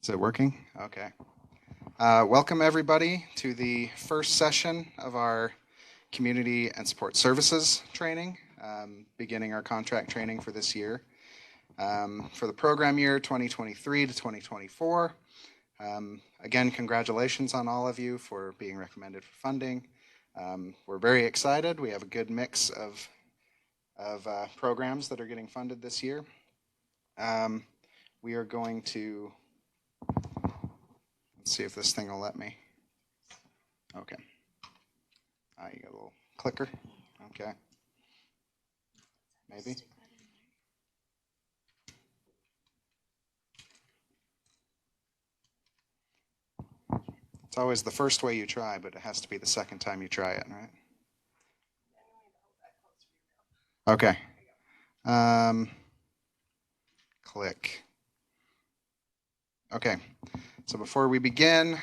Is it working? Okay. Welcome everybody to the first session of our Community and Support Services training, beginning our contract training for this year. For the program year 2023 to 2024. Again, congratulations on all of you for being recommended for funding. We're very excited. We have a good mix of programs that are getting funded this year. We are going to let's see if this thing will let me. Okay. You got a little clicker. Okay. Maybe. It's always the first way you try, but it has to be the second time you try it, right? Okay. Click. Okay. So before we begin,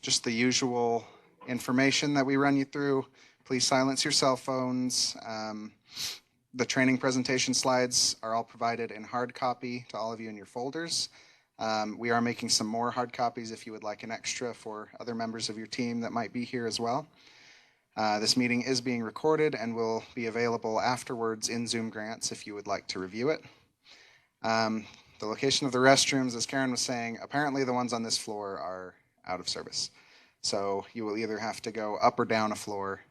just the usual information that we run you through. Please silence your cell phones. The training presentation slides are all provided in hard copy to all of you in your folders. We are making some more hard copies if you would like an extra for other members of your team that might be here as well. This meeting is being recorded and will be available afterwards in Zoom Grants if you would like to review it. The location of the restrooms, as Karen was saying, apparently the ones on this floor are out of service. So you will either have to go up or down a floor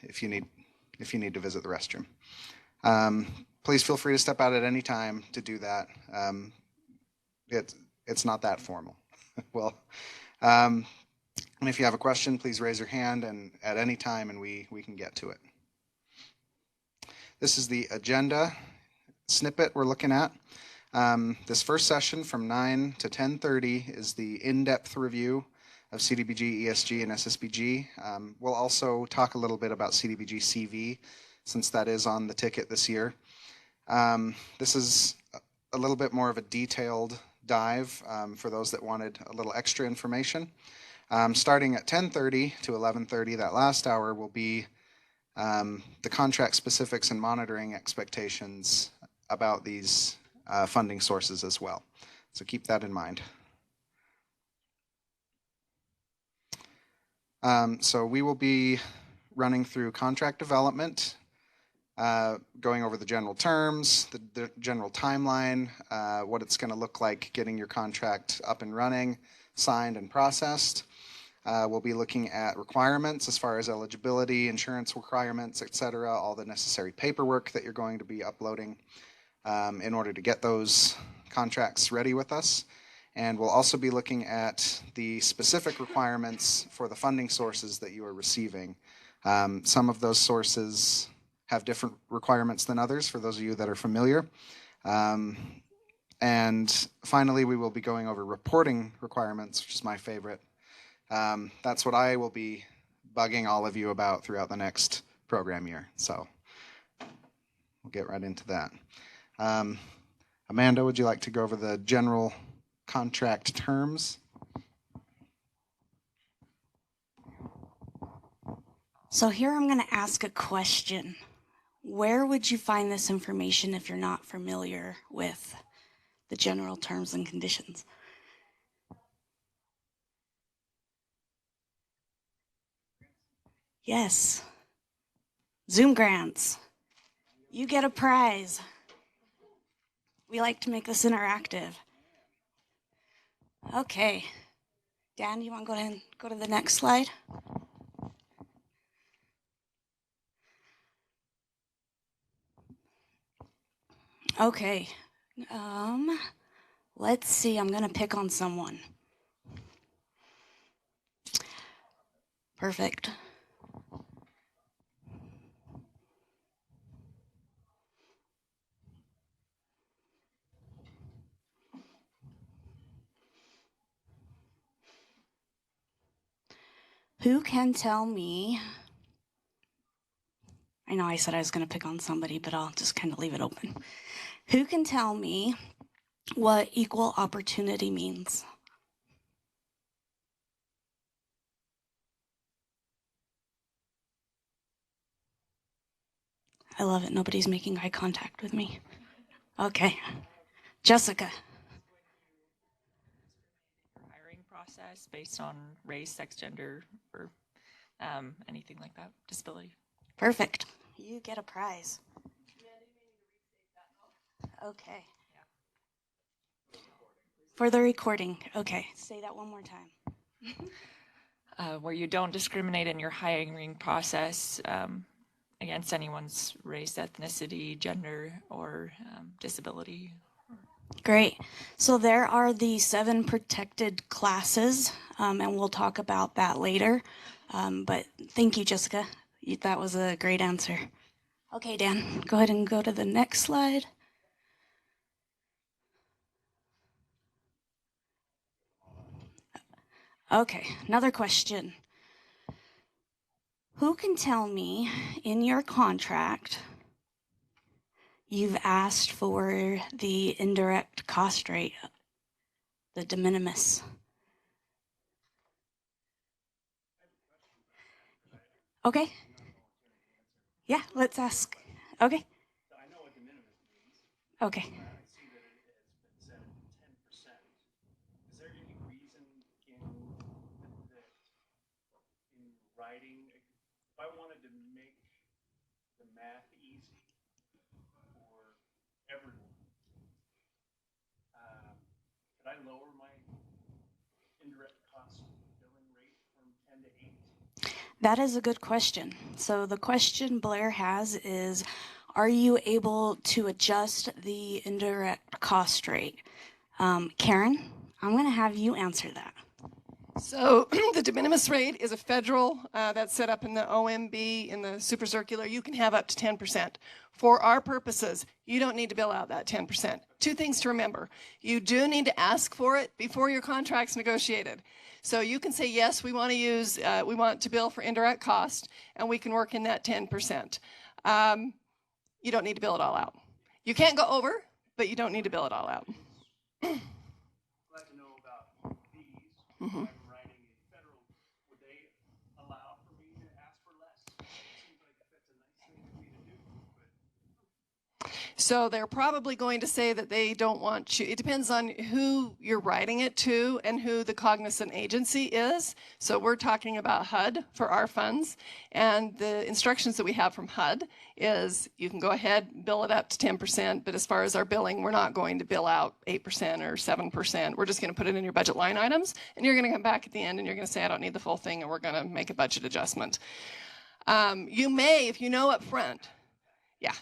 if you need to visit the restroom. Please feel free to step out at any time to do that. It's not that formal. Well, and if you have a question, please raise your hand and at any time and we can get to it. This is the agenda snippet we're looking at. This first session from 9 to 10:30 is the in-depth review of CDBG, ESG, and SSBG. We'll also talk a little bit about CDBG CV since that is on the ticket this year. This is a little bit more of a detailed dive for those that wanted a little extra information. Starting at 10:30 to 11:30, that last hour will be the contract specifics and monitoring expectations about these funding sources as well. So keep that in mind. So we will be running through contract development, going over the general terms, the general timeline, what it's going to look like getting your contract up and running, signed and processed. We'll be looking at requirements as far as eligibility, insurance requirements, etc., all the necessary paperwork that you're going to be uploading in order to get those contracts ready with us. And we'll also be looking at the specific requirements for the funding sources that you are receiving. Some of those sources have different requirements than others for those of you that are familiar. And finally, we will be going over reporting requirements, which is my favorite. That's what I will be bugging all of you about throughout the next program year. So we'll get right into that. Amanda, would you like to go over the general contract terms? So here I'm going to ask a question. Where would you find this information if you're not familiar with the general terms and conditions? Yes. Zoom grants. You get a prize. We like to make this interactive. Okay. Dan, you want to go ahead and go to the next slide? Okay. Let's see. I'm going to pick on someone. Perfect. Who can tell me? I know I said I was going to pick on somebody, but I'll just kind of leave it open. Who can tell me what equal opportunity means? I love it. Nobody's making eye contact with me. Okay. Jessica. process based on race, sex, gender, or anything like that, disability. Perfect. You get a prize. Okay. For the recording. Okay. Say that one more time. Where you don't discriminate in your hiring process against anyone's race, ethnicity, gender, or disability. Great. So there are the 7 protected classes, and we'll talk about that later. But thank you, Jessica. That was a great answer. Okay, Dan, go ahead and go to the next slide. Okay, another question. Who can tell me in your contract you've asked for the indirect cost rate, the de minimis? Okay. Yeah, let's ask. Okay. I know what de minimis means. Okay. I see that it has been set at 10%. Is there any reason in writing, if I wanted to make the math easy for everyone, could I lower my indirect cost billing rate from 10 to 8? That is a good question. So the question Blair has is, are you able to adjust the indirect cost rate? Karen, I'm going to have you answer that. So the de minimis rate is a federal that's set up in the OMB, in the super circular. You can have up to 10%. For our purposes, you don't need to bill out that 10%. 2 things to remember. You do need to ask for it before your contract's negotiated. So you can say, yes, we want to bill for indirect cost, and we can work in that 10%. You don't need to bill it all out. You can't go over, but you don't need to bill it all out. Glad to know about fees. Mm-hmm. I'm writing a federal. Would they allow for me to ask for less? It seems like that's a nice thing for me to do. So they're probably going to say that they don't want you. It depends on who you're writing it to and who the cognizant agency is. So we're talking about HUD for our funds. And the instructions that we have from HUD is you can go ahead, bill it up to 10%. But as far as our billing, we're not going to bill out 8% or 7%. We're just going to put it in your budget line items. And you're going to come back at the end and you're going to say, I don't need the full thing. And we're going to make a budget adjustment. You may, if you know up front, yeah.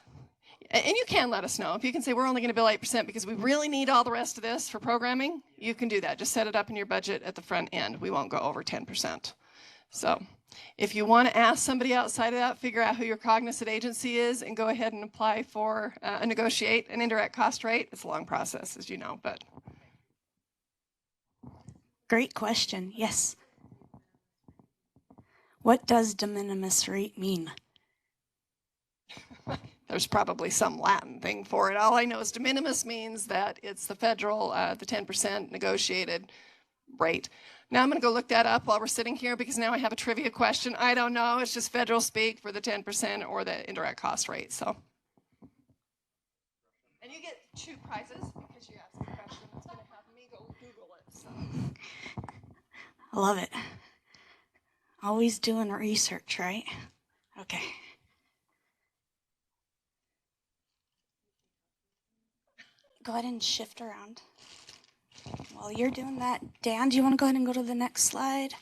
And you can let us know. If you can say we're only going to bill 8% because we really need all the rest of this for programming, you can do that. Just set it up in your budget at the front end. We won't go over 10%. So if you want to ask somebody outside of that, figure out who your cognizant agency is and go ahead and apply for negotiate an indirect cost rate. It's a long process, as you know, but. Great question. Yes. What does de minimis rate mean? There's probably some Latin thing for it. All I know is de minimis means that it's the federal, the 10% negotiated rate. Now I'm going to go look that up while we're sitting here because now I have a trivia question. I don't know. It's just federal speak for the 10% or the indirect cost rate. So, and you get 2 prizes because you asked the question. It's going to have me go Google it. So. I love it. Always doing research, right? Okay. Go ahead and shift around. While you're doing that, Dan, do you want to go ahead and go to the next slide?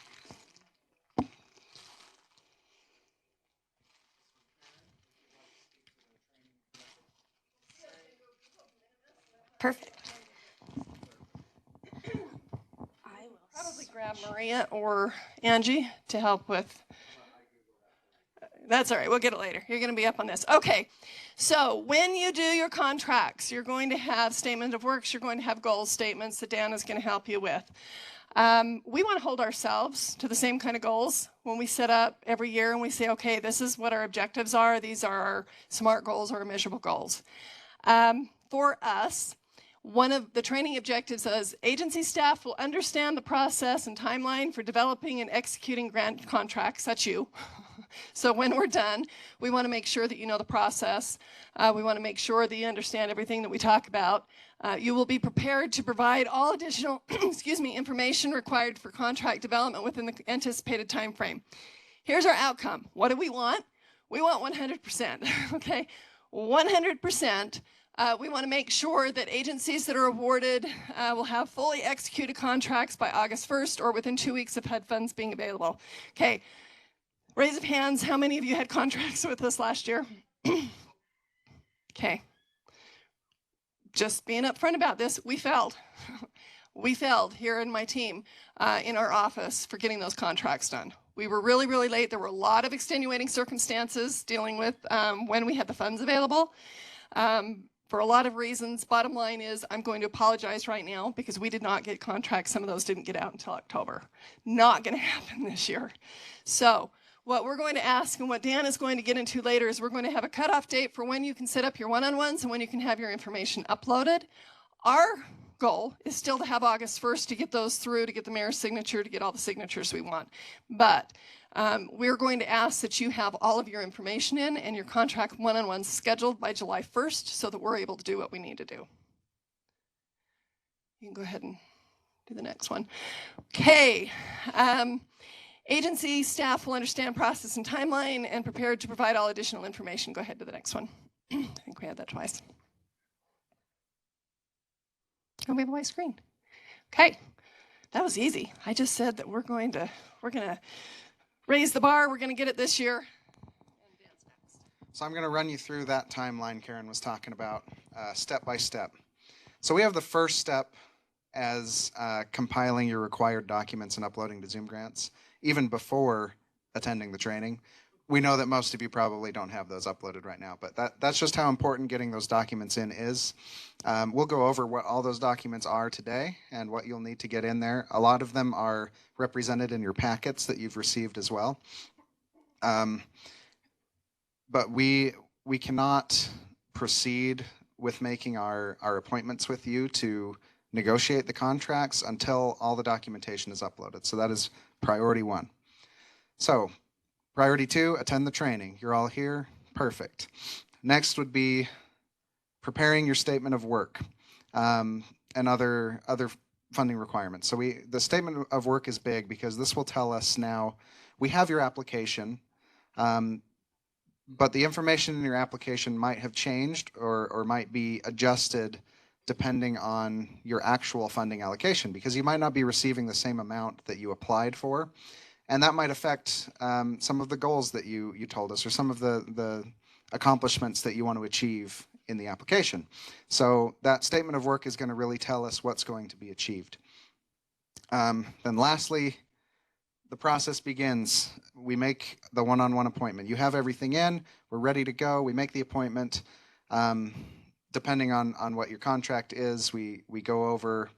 Perfect. I will Probably grab Maria or Angie to help with. That's all right. We'll get it later. You're going to be up on this. Okay. So when you do your contracts, you're going to have statement of works. You're going to have goal statements that Dan is going to help you with. We want to hold ourselves to the same kind of goals when we set up every year and we say, okay, this is what our objectives are. These are our SMART goals or measurable goals. For us, one of the training objectives is agency staff will understand the process and timeline for developing and executing grant contracts. That's you. So when we're done, we want to make sure that you know the process. We want to make sure that you understand everything that we talk about. You will be prepared to provide all additional information required for contract development within the anticipated time frame. Here's our outcome. What do we want? We want 100%, okay? 100%. We want to make sure that agencies that are awarded will have fully executed contracts by August 1st or within 2 weeks of HUD funds being available. Okay, raise of hands, how many of you had contracts with us last year? Okay, just being upfront about this, we failed. We failed here in my team in our office for getting those contracts done. We were really, really late. There were a lot of extenuating circumstances dealing with when we had the funds available. For a lot of reasons, bottom line is I'm going to apologize right now because we did not get contracts. Some of those didn't get out until October. Not going to happen this year. So what we're going to ask and what Dan is going to get into later is we're going to have a cutoff date for when you can set up your one-on-ones and when you can have your information uploaded. Our goal is still to have August 1st to get those through, to get the mayor's signature, to get all the signatures we want. But we're going to ask that you have all of your information in and your contract one-on-ones scheduled by July 1st so that we're able to do what we need to do. You can go ahead and do the next one. Okay. Agency staff will understand process and timeline and prepared to provide all additional information. Go ahead to the next one. I think we had that twice. Oh, we have a white screen. Okay, that was easy. I just said that we're gonna raise the bar. We're gonna get it this year. So I'm going to run you through that timeline Karen was talking about, step by step. So we have the first step as compiling your required documents and uploading to Zoom Grants, even before attending the training. We know that most of you probably don't have those uploaded right now, but that's just how important getting those documents in is. We'll go over what all those documents are today and what you'll need to get in there. A lot of them are represented in your packets that you've received as well. But we cannot proceed with making our appointments with you to negotiate the contracts until all the documentation is uploaded. So that is priority one. So priority two, attend the training. You're all here, perfect. Next would be preparing your statement of work and other funding requirements. So the statement of work is big because this will tell us now we have your application, but the information in your application might have changed or might be adjusted depending on your actual funding allocation, because you might not be receiving the same amount that you applied for. And that might affect some of the goals that you told us or some of the accomplishments that you want to achieve in the application. So that statement of work is going to really tell us what's going to be achieved. Then lastly, the process begins. We make the one-on-one appointment. You have everything in, we're ready to go, we make the appointment. Depending on what your contract is, we go over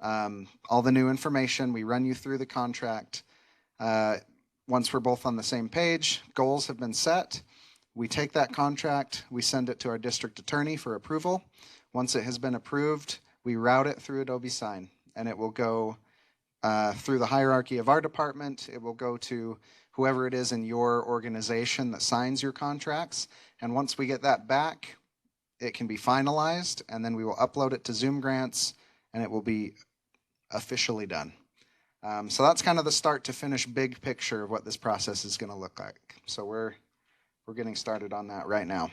all the new information, we run you through the contract. Once we're both on the same page, goals have been set, we take that contract, we send it to our district attorney for approval. Once it has been approved, we route it through Adobe Sign, and it will go through the hierarchy of our department. It will go to whoever it is in your organization that signs your contracts. And once we get that back, it can be finalized, and then we will upload it to Zoom Grants, and it will be officially done. So that's kind of the start to finish big picture of what this process is going to look like. So we're getting started on that right now.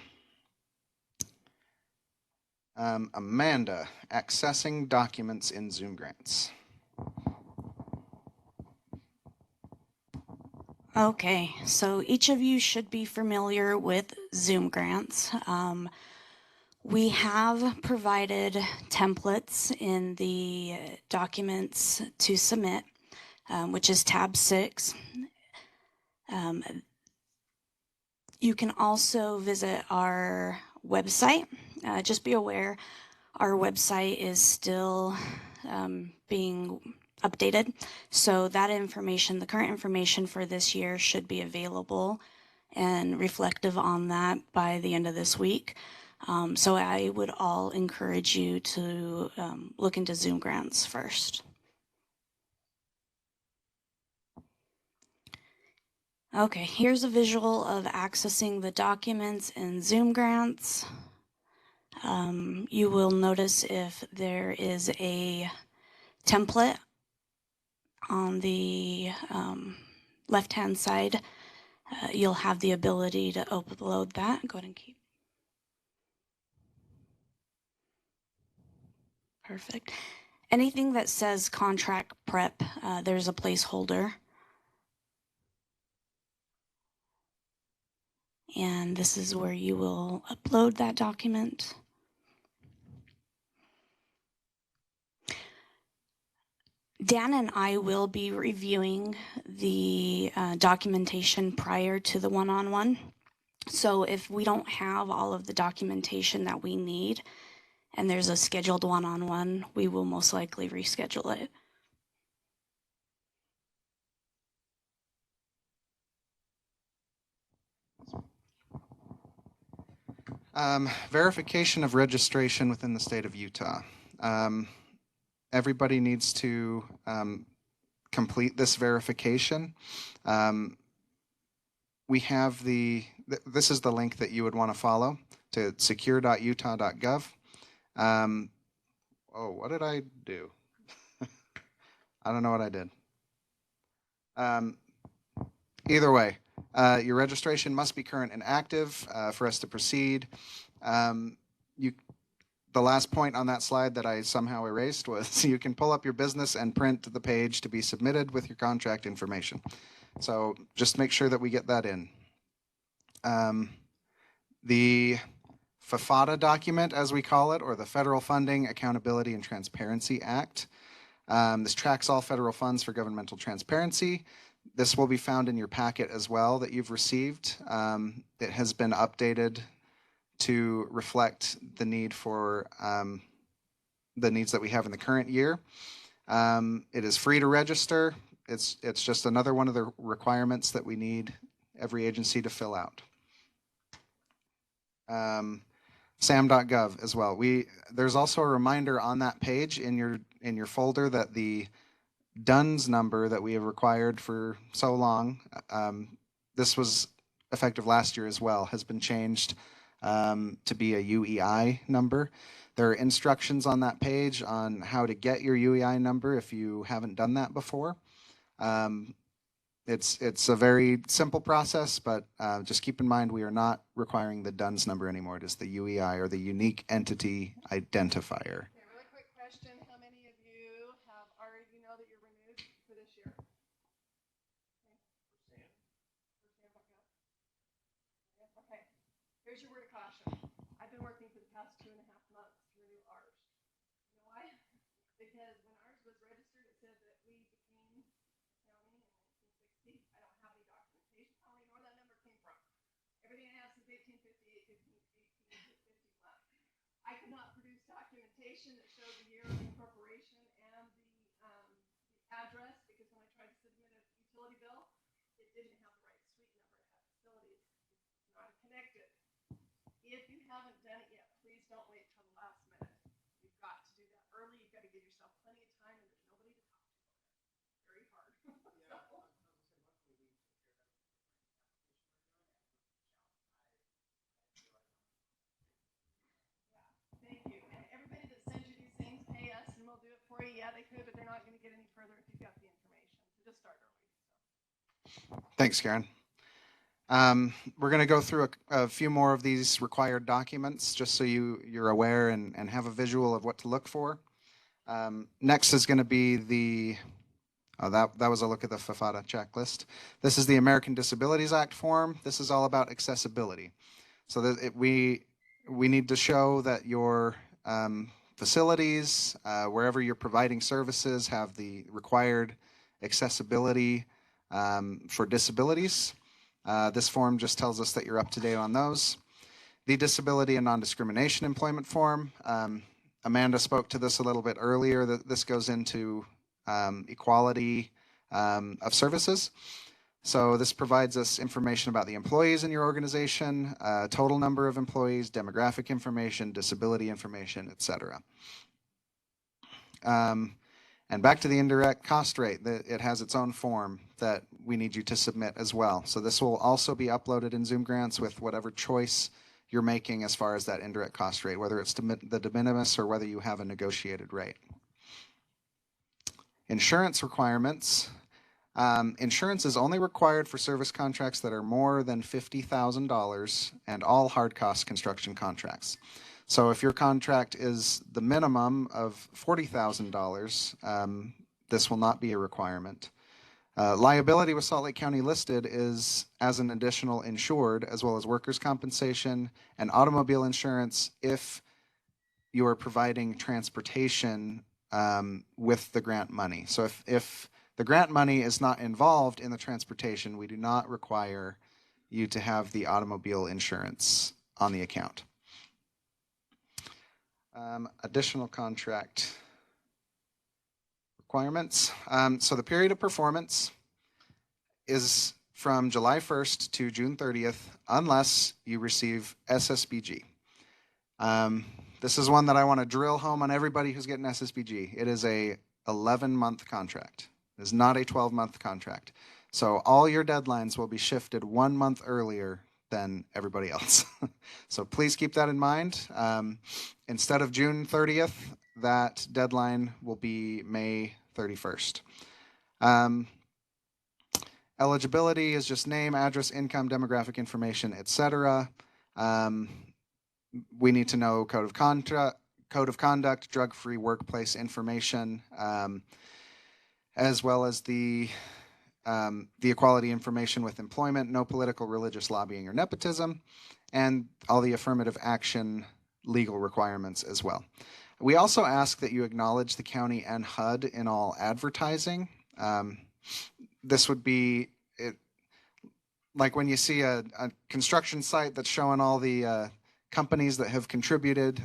Amanda, accessing documents in Zoom Grants. Okay, so each of you should be familiar with Zoom Grants. We have provided templates in the documents to submit, which is tab 6. You can also visit our website. Just be aware, our website is still being updated. So that information, the current information for this year, should be available and reflective on that by the end of this week. So I would all encourage you to look into Zoom Grants first. Okay, here's a visual of accessing the documents in Zoom Grants. You will notice if there is a template on the left-hand side, you'll have the ability to upload that. Go ahead and keep. Perfect. Anything that says contract prep, there's a placeholder. And this is where you will upload that document. Dan and I will be reviewing the documentation prior to the one-on-one. So if we don't have all of the documentation that we need and there's a scheduled one-on-one, we will most likely reschedule it. Verification of registration within the state of Utah. Everybody needs to complete this verification. We have this is the link that you would want to follow to secure.utah.gov. Oh, what did I do? I don't know what I did. Either way, your registration must be current and active for us to proceed. The last point on that slide that I somehow erased was you can pull up your business and print the page to be submitted with your contract information. So just make sure that we get that in. The FFATA document, as we call it, or the Federal Funding, Accountability, and Transparency Act. This tracks all federal funds for governmental transparency. This will be found in your packet as well that you've received. It has been updated to reflect the need for the needs that we have in the current year. It is free to register. It's just another one of the requirements that we need every agency to fill out. SAM.gov as well. There's also a reminder on that page in your folder that the DUNS number that we have required for so long, this was effective last year as well, has been changed to be a UEI number. There are instructions on that page on how to get your UEI number if you haven't done that before. It's a very simple process, but just keep in mind we are not requiring the DUNS number anymore. It is the UEI, or the Unique Entity Identifier. Okay, really quick question. How many of you have already know that you're renewed for this year? Okay, here's your word of caution. I've been working for the past 2.5 months to renew ours. You know why? Because when ours was registered, it said that we became county in 1960. I don't have any documentation. I don't even know where that number came from. Everything I have since 1858, 1851. I could not produce documentation that showed the year of incorporation and the address, because when I tried to submit a utility bill, it didn't have the right suite number. It had facilities not connected. If you haven't done it yet, please don't wait till the last minute. You've got to do that early. You've got to give yourself plenty of time, and there's nobody to talk to. Very hard. Thank you. And everybody that sends you these things, pay us and we'll do it for you. Yeah, they could, but they're not going to get any further if you've got the information. So just start early. Thanks, Karen. We're going to go through a few more of these required documents just so you're aware and have a visual of what to look for. Next is going to be that was a look at the FFATA checklist. This is the American Disabilities Act form. This is all about accessibility. So that we need to show that your facilities, wherever you're providing services, have the required accessibility for disabilities. This form just tells us that you're up to date on those. The Disability and Non-Discrimination Employment Form. Amanda spoke to this a little bit earlier. This goes into equality of services. So this provides us information about the employees in your organization, total number of employees, demographic information, disability information, etc. And back to the indirect cost rate. It has its own form that we need you to submit as well. So this will also be uploaded in Zoom Grants with whatever choice you're making as far as that indirect cost rate, whether it's the de minimis or whether you have a negotiated rate. Insurance requirements. Insurance is only required for service contracts that are more than $50,000 and all hard cost construction contracts. So if your contract is the minimum of $40,000, this will not be a requirement. Liability with Salt Lake County listed is as an additional insured, as well as workers' compensation and automobile insurance if you are providing transportation with the grant money. So if the grant money is not involved in the transportation, we do not require you to have the automobile insurance on the account. Additional contract requirements. So the period of performance is from July 1st to June 30th, unless you receive SSBG. This is one that I want to drill home on everybody who's getting SSBG. It is a 11-month contract. It is not a 12-month contract. So all your deadlines will be shifted 1 month earlier than everybody else. So please keep that in mind. Instead of June 30th, that deadline will be May 31st. Eligibility is just name, address, income, demographic information, etc. We need to know code of conduct, drug-free workplace information, as well as the equality information with employment, no political, religious lobbying, or nepotism, and all the affirmative action legal requirements as well. We also ask that you acknowledge the county and HUD in all advertising. This would be like when you see a construction site that's showing all the companies that have contributed.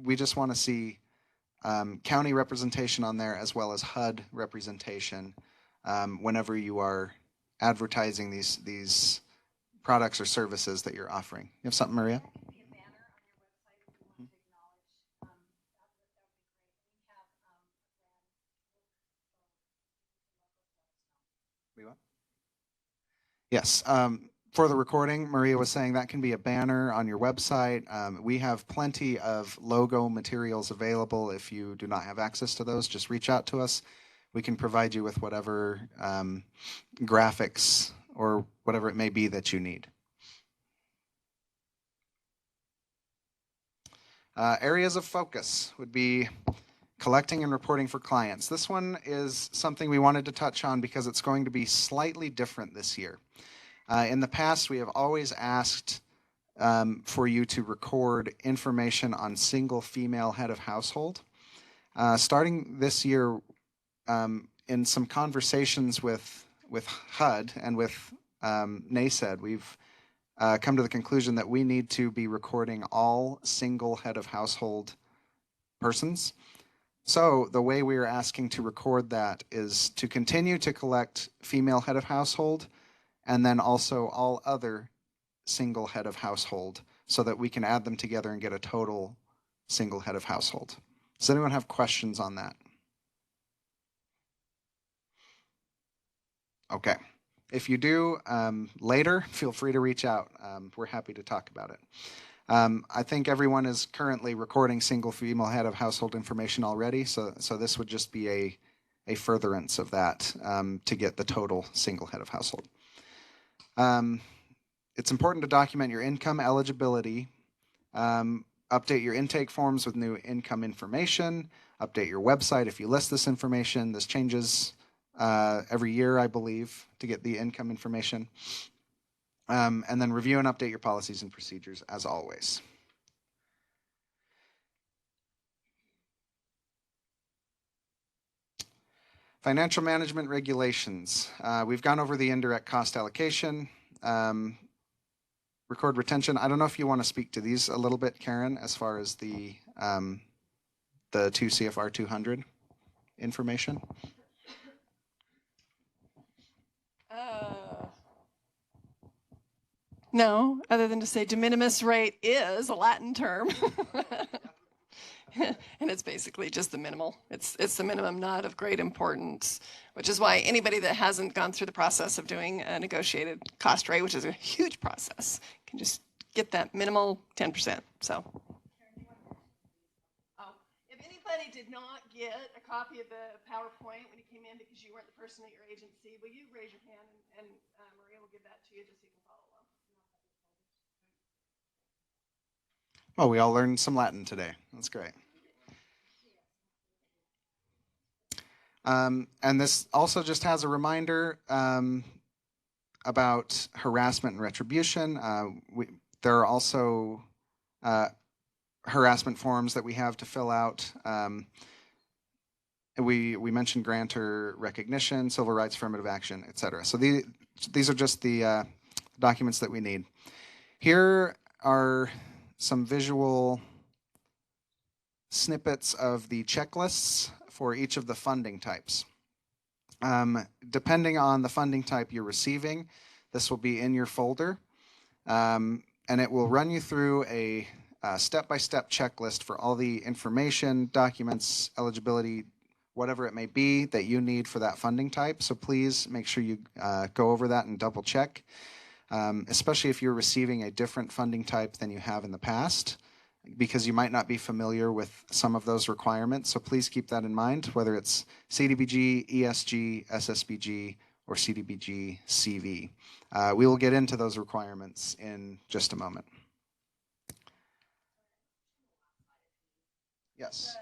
We just want to see county representation on there as well as HUD representation whenever you are advertising these products or services that you're offering. You have something, Maria? Yes. For the recording, Maria was saying that can be a banner on your website. We have plenty of logo materials available. If you do not have access to those, just reach out to us. We can provide you with whatever graphics or whatever it may be that you need. Areas of focus would be collecting and reporting for clients. This one is something we wanted to touch on because it's going to be slightly different this year. In the past, we have always asked for you to record information on single female head of household. Starting this year, in some conversations with HUD and with NASED, we've come to the conclusion that we need to be recording all single head of household persons. So the way we are asking to record that is to continue to collect female head of household and then also all other single head of household so that we can add them together and get a total single head of household. Does anyone have questions on that? Okay. If you do, later, feel free to reach out. We're happy to talk about it. I think everyone is currently recording single female head of household information already, so this would just be a furtherance of that to get the total single head of household. It's important to document your income eligibility, update your intake forms with new income information, update your website if you list this information. This changes every year, I believe, to get the income information. And then review and update your policies and procedures as always. Financial management regulations. We've gone over the indirect cost allocation, record retention. I don't know if you want to speak to these a little bit, Karen, as far as the 2 CFR 200 information. No, other than to say de minimis rate is a Latin term. And it's basically just the minimal. It's the minimum, not of great importance, which is why anybody that hasn't gone through the process of doing a negotiated cost rate, which is a huge process, can just get that minimal 10%. So. Oh, if anybody did not get a copy of the PowerPoint when you came in because you weren't the person at your agency, will you raise your hand and Maria will give that to you just so you can follow along. Oh, we all learned some Latin today. That's great. And this also just has a reminder about harassment and retribution. There are also harassment forms that we have to fill out. We mentioned grantor recognition, civil rights affirmative action, etc. So these are just the documents that we need. Here are some visual snippets of the checklists for each of the funding types. Depending on the funding type you're receiving, this will be in your folder, and it will run you through a step-by-step checklist for all the information, documents, eligibility, whatever it may be that you need for that funding type. So please make sure you go over that and double check, especially if you're receiving a different funding type than you have in the past, because you might not be familiar with some of those requirements. So please keep that in mind, whether it's CDBG, ESG, SSBG, or CDBG CV. We will get into those requirements in just a moment. Yes.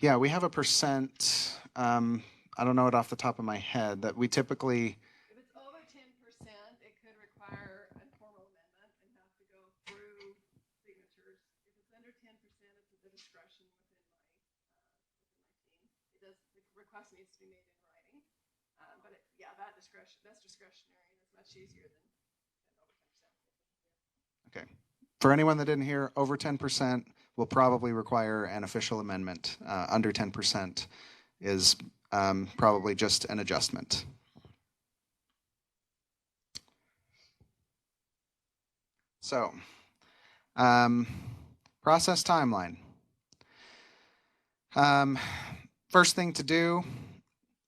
Yeah, we have a percent. I don't know it off the top of my head that we typically. If it's over 10%, it could require a formal amendment and have to go through signatures. If it's under 10%, it's at the discretion within my team. The request needs to be made in writing. But yeah, that's discretionary, and it's much easier than over 10%. Okay. For anyone that didn't hear, over 10% will probably require an official amendment. Under 10% is probably just an adjustment. So, process timeline. First thing to do,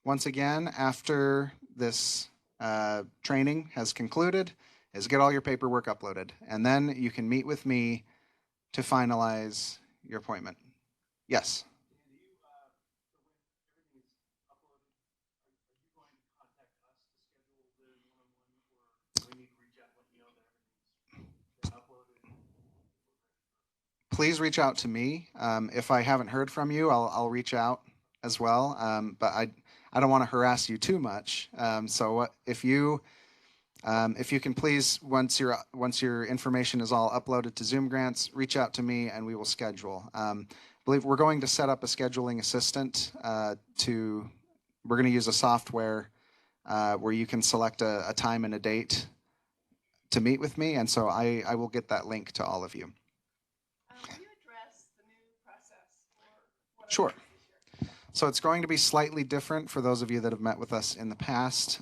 once again, after this training has concluded, is get all your paperwork uploaded. And then you can meet with me to finalize your appointment. Yes? Please reach out to me. If I haven't heard from you, I'll reach out as well. But I don't want to harass you too much. So if you can please, once your information is all uploaded to Zoom Grants, reach out to me and we will schedule. I believe we're going to set up a scheduling assistant. We're going to use a software where you can select a time and a date to meet with me, and so I will get that link to all of you. Will you address the new process? Sure. So it's going to be slightly different for those of you that have met with us in the past.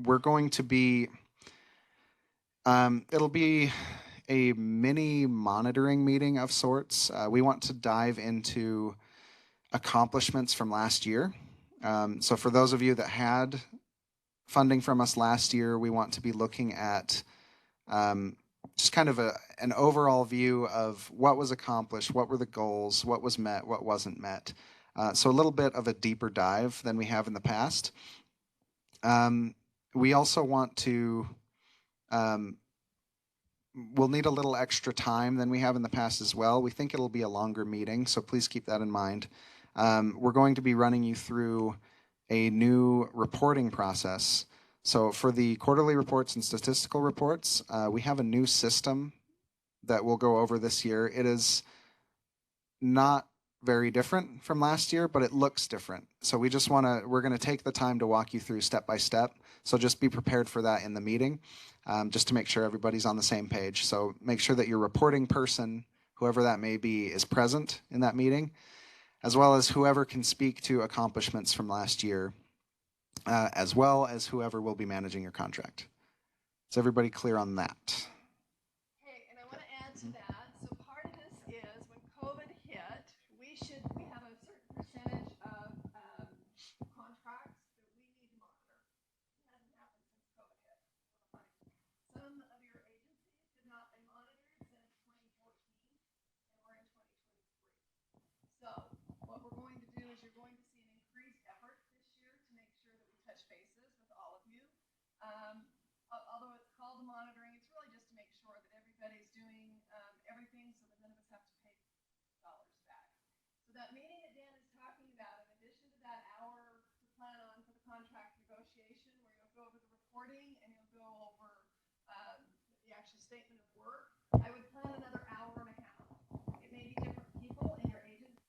We're going to be, it'll be a mini monitoring meeting of sorts. We want to dive into accomplishments from last year. So for those of you that had funding from us last year, we want to be looking at just kind of an overall view of what was accomplished, what were the goals, what was met, what wasn't met. So a little bit of a deeper dive than we have in the past. We also want to, we'll need a little extra time than we have in the past as well. We think it'll be a longer meeting, so please keep that in mind. We're going to be running you through a new reporting process. So for the quarterly reports and statistical reports, we have a new system that we'll go over this year. It is not very different from last year, but it looks different. So we're going to take the time to walk you through step by step. So just be prepared for that in the meeting, just to make sure everybody's on the same page. So make sure that your reporting person, whoever that may be, is present in that meeting, as well as whoever can speak to accomplishments from last year. as well as whoever will be managing your contract. Is everybody clear on that? Okay, and I want to add to that. So part of this is when COVID hit, we have a certain percentage of contracts that we need to monitor. It hasn't happened since COVID hit. Some of your agencies have not been monitored since 2014, and we're in 2023. So what we're going to do is you're going to see an increased effort this year to make sure that we touch bases with all of you. Although it's called monitoring, it's really just to make sure that everybody's doing everything so that none of us have to pay dollars back. So that meeting that Dan is talking about, in addition to that hour to plan on for the contract negotiation, where you'll go over the reporting and you'll go over the actual statement of work, I would plan another hour and a half. It may be different people in your agency.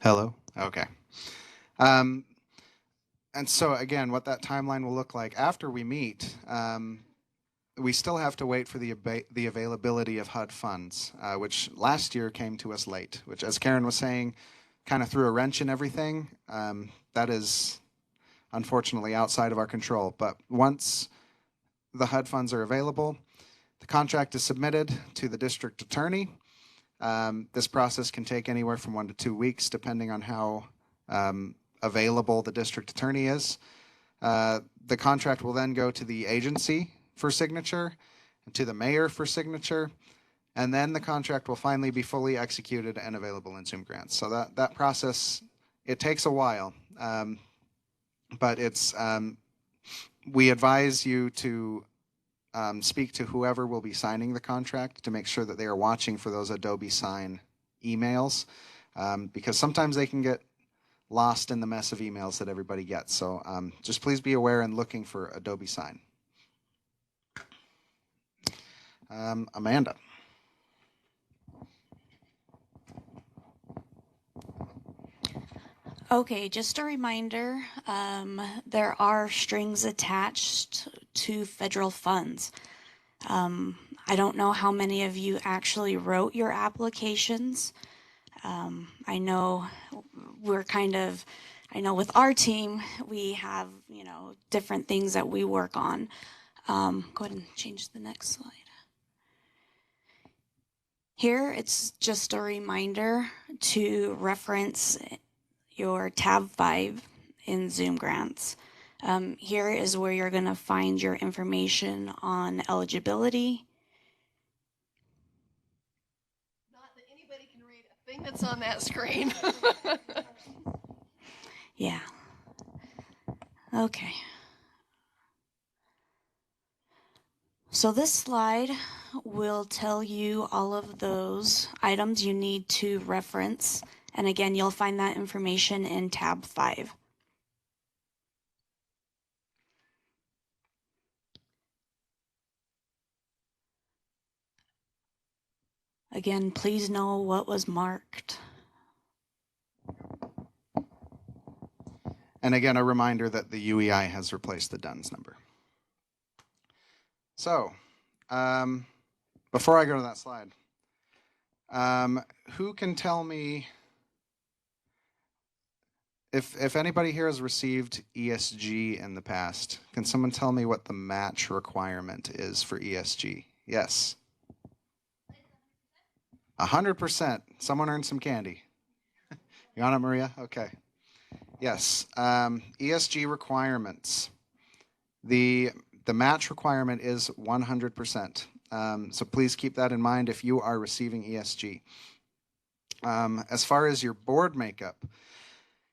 Hello? Okay. And so again, what that timeline will look like after we meet, we still have to wait for the availability of HUD funds, which last year came to us late, which, as Karen was saying, kind of threw a wrench in everything. That is unfortunately outside of our control. But once the HUD funds are available, the contract is submitted to the district attorney. This process can take anywhere from 1 to 2 weeks, depending on how available the district attorney is. The contract will then go to the agency for signature, and to the mayor for signature, and then the contract will finally be fully executed and available in Zoom grants. So that process, it takes a while, but it's we advise you to speak to whoever will be signing the contract to make sure that they are watching for those Adobe Sign emails, because sometimes they can get lost in the mess of emails that everybody gets. So just please be aware and looking for Adobe Sign. Amanda. Okay, just a reminder, there are strings attached to federal funds. I don't know how many of you actually wrote your applications. I know I know with our team, we have, different things that we work on. Go ahead and change the next slide. Here, it's just a reminder to reference your tab 5 in Zoom grants. Here is where you're going to find your information on eligibility. Not that anybody can read a thing that's on that screen. Yeah. Okay. So this slide will tell you all of those items you need to reference. And again, you'll find that information in tab 5. Again, please know what was marked. And again, a reminder that the UEI has replaced the DUNS number. So, before I go to that slide, who can tell me if anybody here has received ESG in the past, can someone tell me what the match requirement is for ESG? Yes. 100%. Someone earned some candy. You on it, Maria? Okay. Yes. ESG requirements. The match requirement is 100%. So please keep that in mind if you are receiving ESG. As far as your board makeup,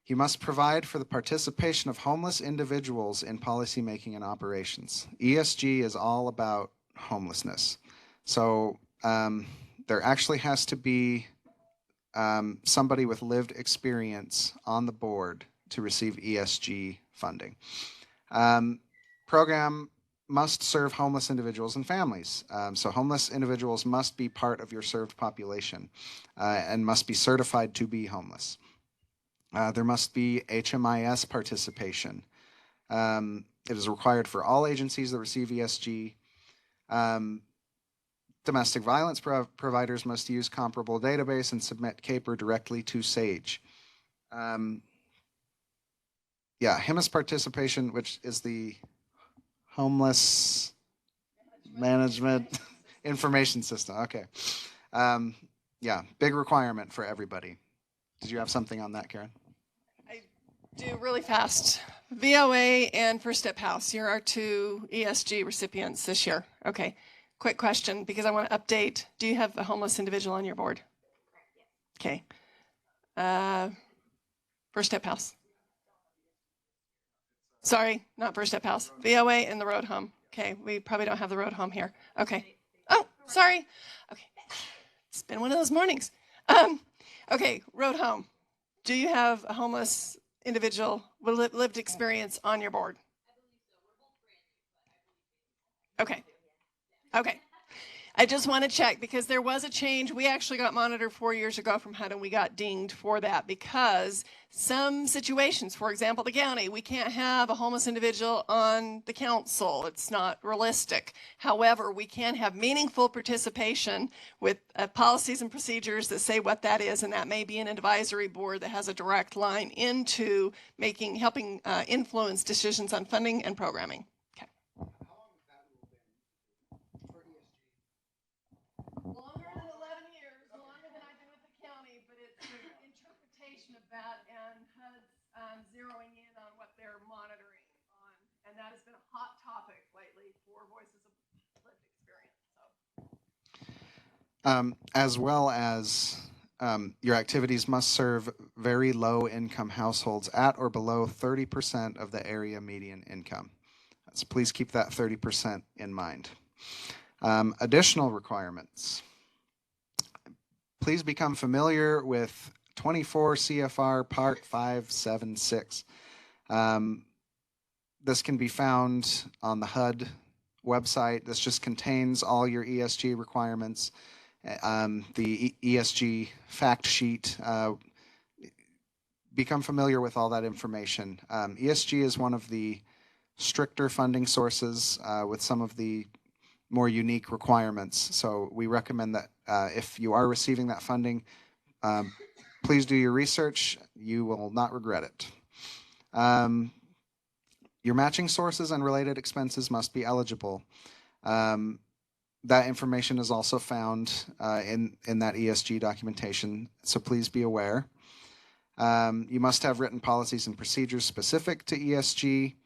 you must provide for the participation of homeless individuals in policymaking and operations. ESG is all about homelessness. So there actually has to be somebody with lived experience on the board to receive ESG funding. Program must serve homeless individuals and families. So homeless individuals must be part of your served population and must be certified to be homeless. There must be HMIS participation. It is required for all agencies that receive ESG. Domestic violence providers must use comparable database and submit CAPER directly to SAGE. HMIS participation, which is the Homeless Management Information System. Okay. Big requirement for everybody. Did you have something on that, Karen? I do really fast. VOA and First Step House, you're our two ESG recipients this year. Okay. Quick question, because I want to update. Do you have a homeless individual on your board? Okay. First Step House. Sorry, not First Step House. VOA and the Road Home. Okay, we probably don't have the Road Home here. Okay. Oh, sorry. Okay. It's been one of those mornings. Okay, Road Home. Do you have a homeless individual with lived experience on your board? Okay. Okay. I just want to check because there was a change. We actually got monitored 4 years ago from HUD and we got dinged for that because some situations, for example, the county, we can't have a homeless individual on the council. It's not realistic. However, we can have meaningful participation with policies and procedures that say what that is, and that may be an advisory board that has a direct line into helping influence decisions on funding and programming. Longer than 11 years, longer than I've been with the county, but it's the interpretation of that and HUD's zeroing in on what they're monitoring on. And that has been a hot topic lately for Voices of Lived Experience. As well as your activities must serve very low income households at or below 30% of the area median income. So please keep that 30% in mind. Additional requirements. Please become familiar with 24 CFR Part 576. This can be found on the HUD website. This just contains all your ESG requirements. The ESG fact sheet. Become familiar with all that information. ESG is one of the stricter funding sources with some of the more unique requirements. So we recommend that if you are receiving that funding, please do your research. You will not regret it. Your matching sources and related expenses must be eligible. That information is also found in that ESG documentation, so please be aware. You must have written policies and procedures specific to ESG.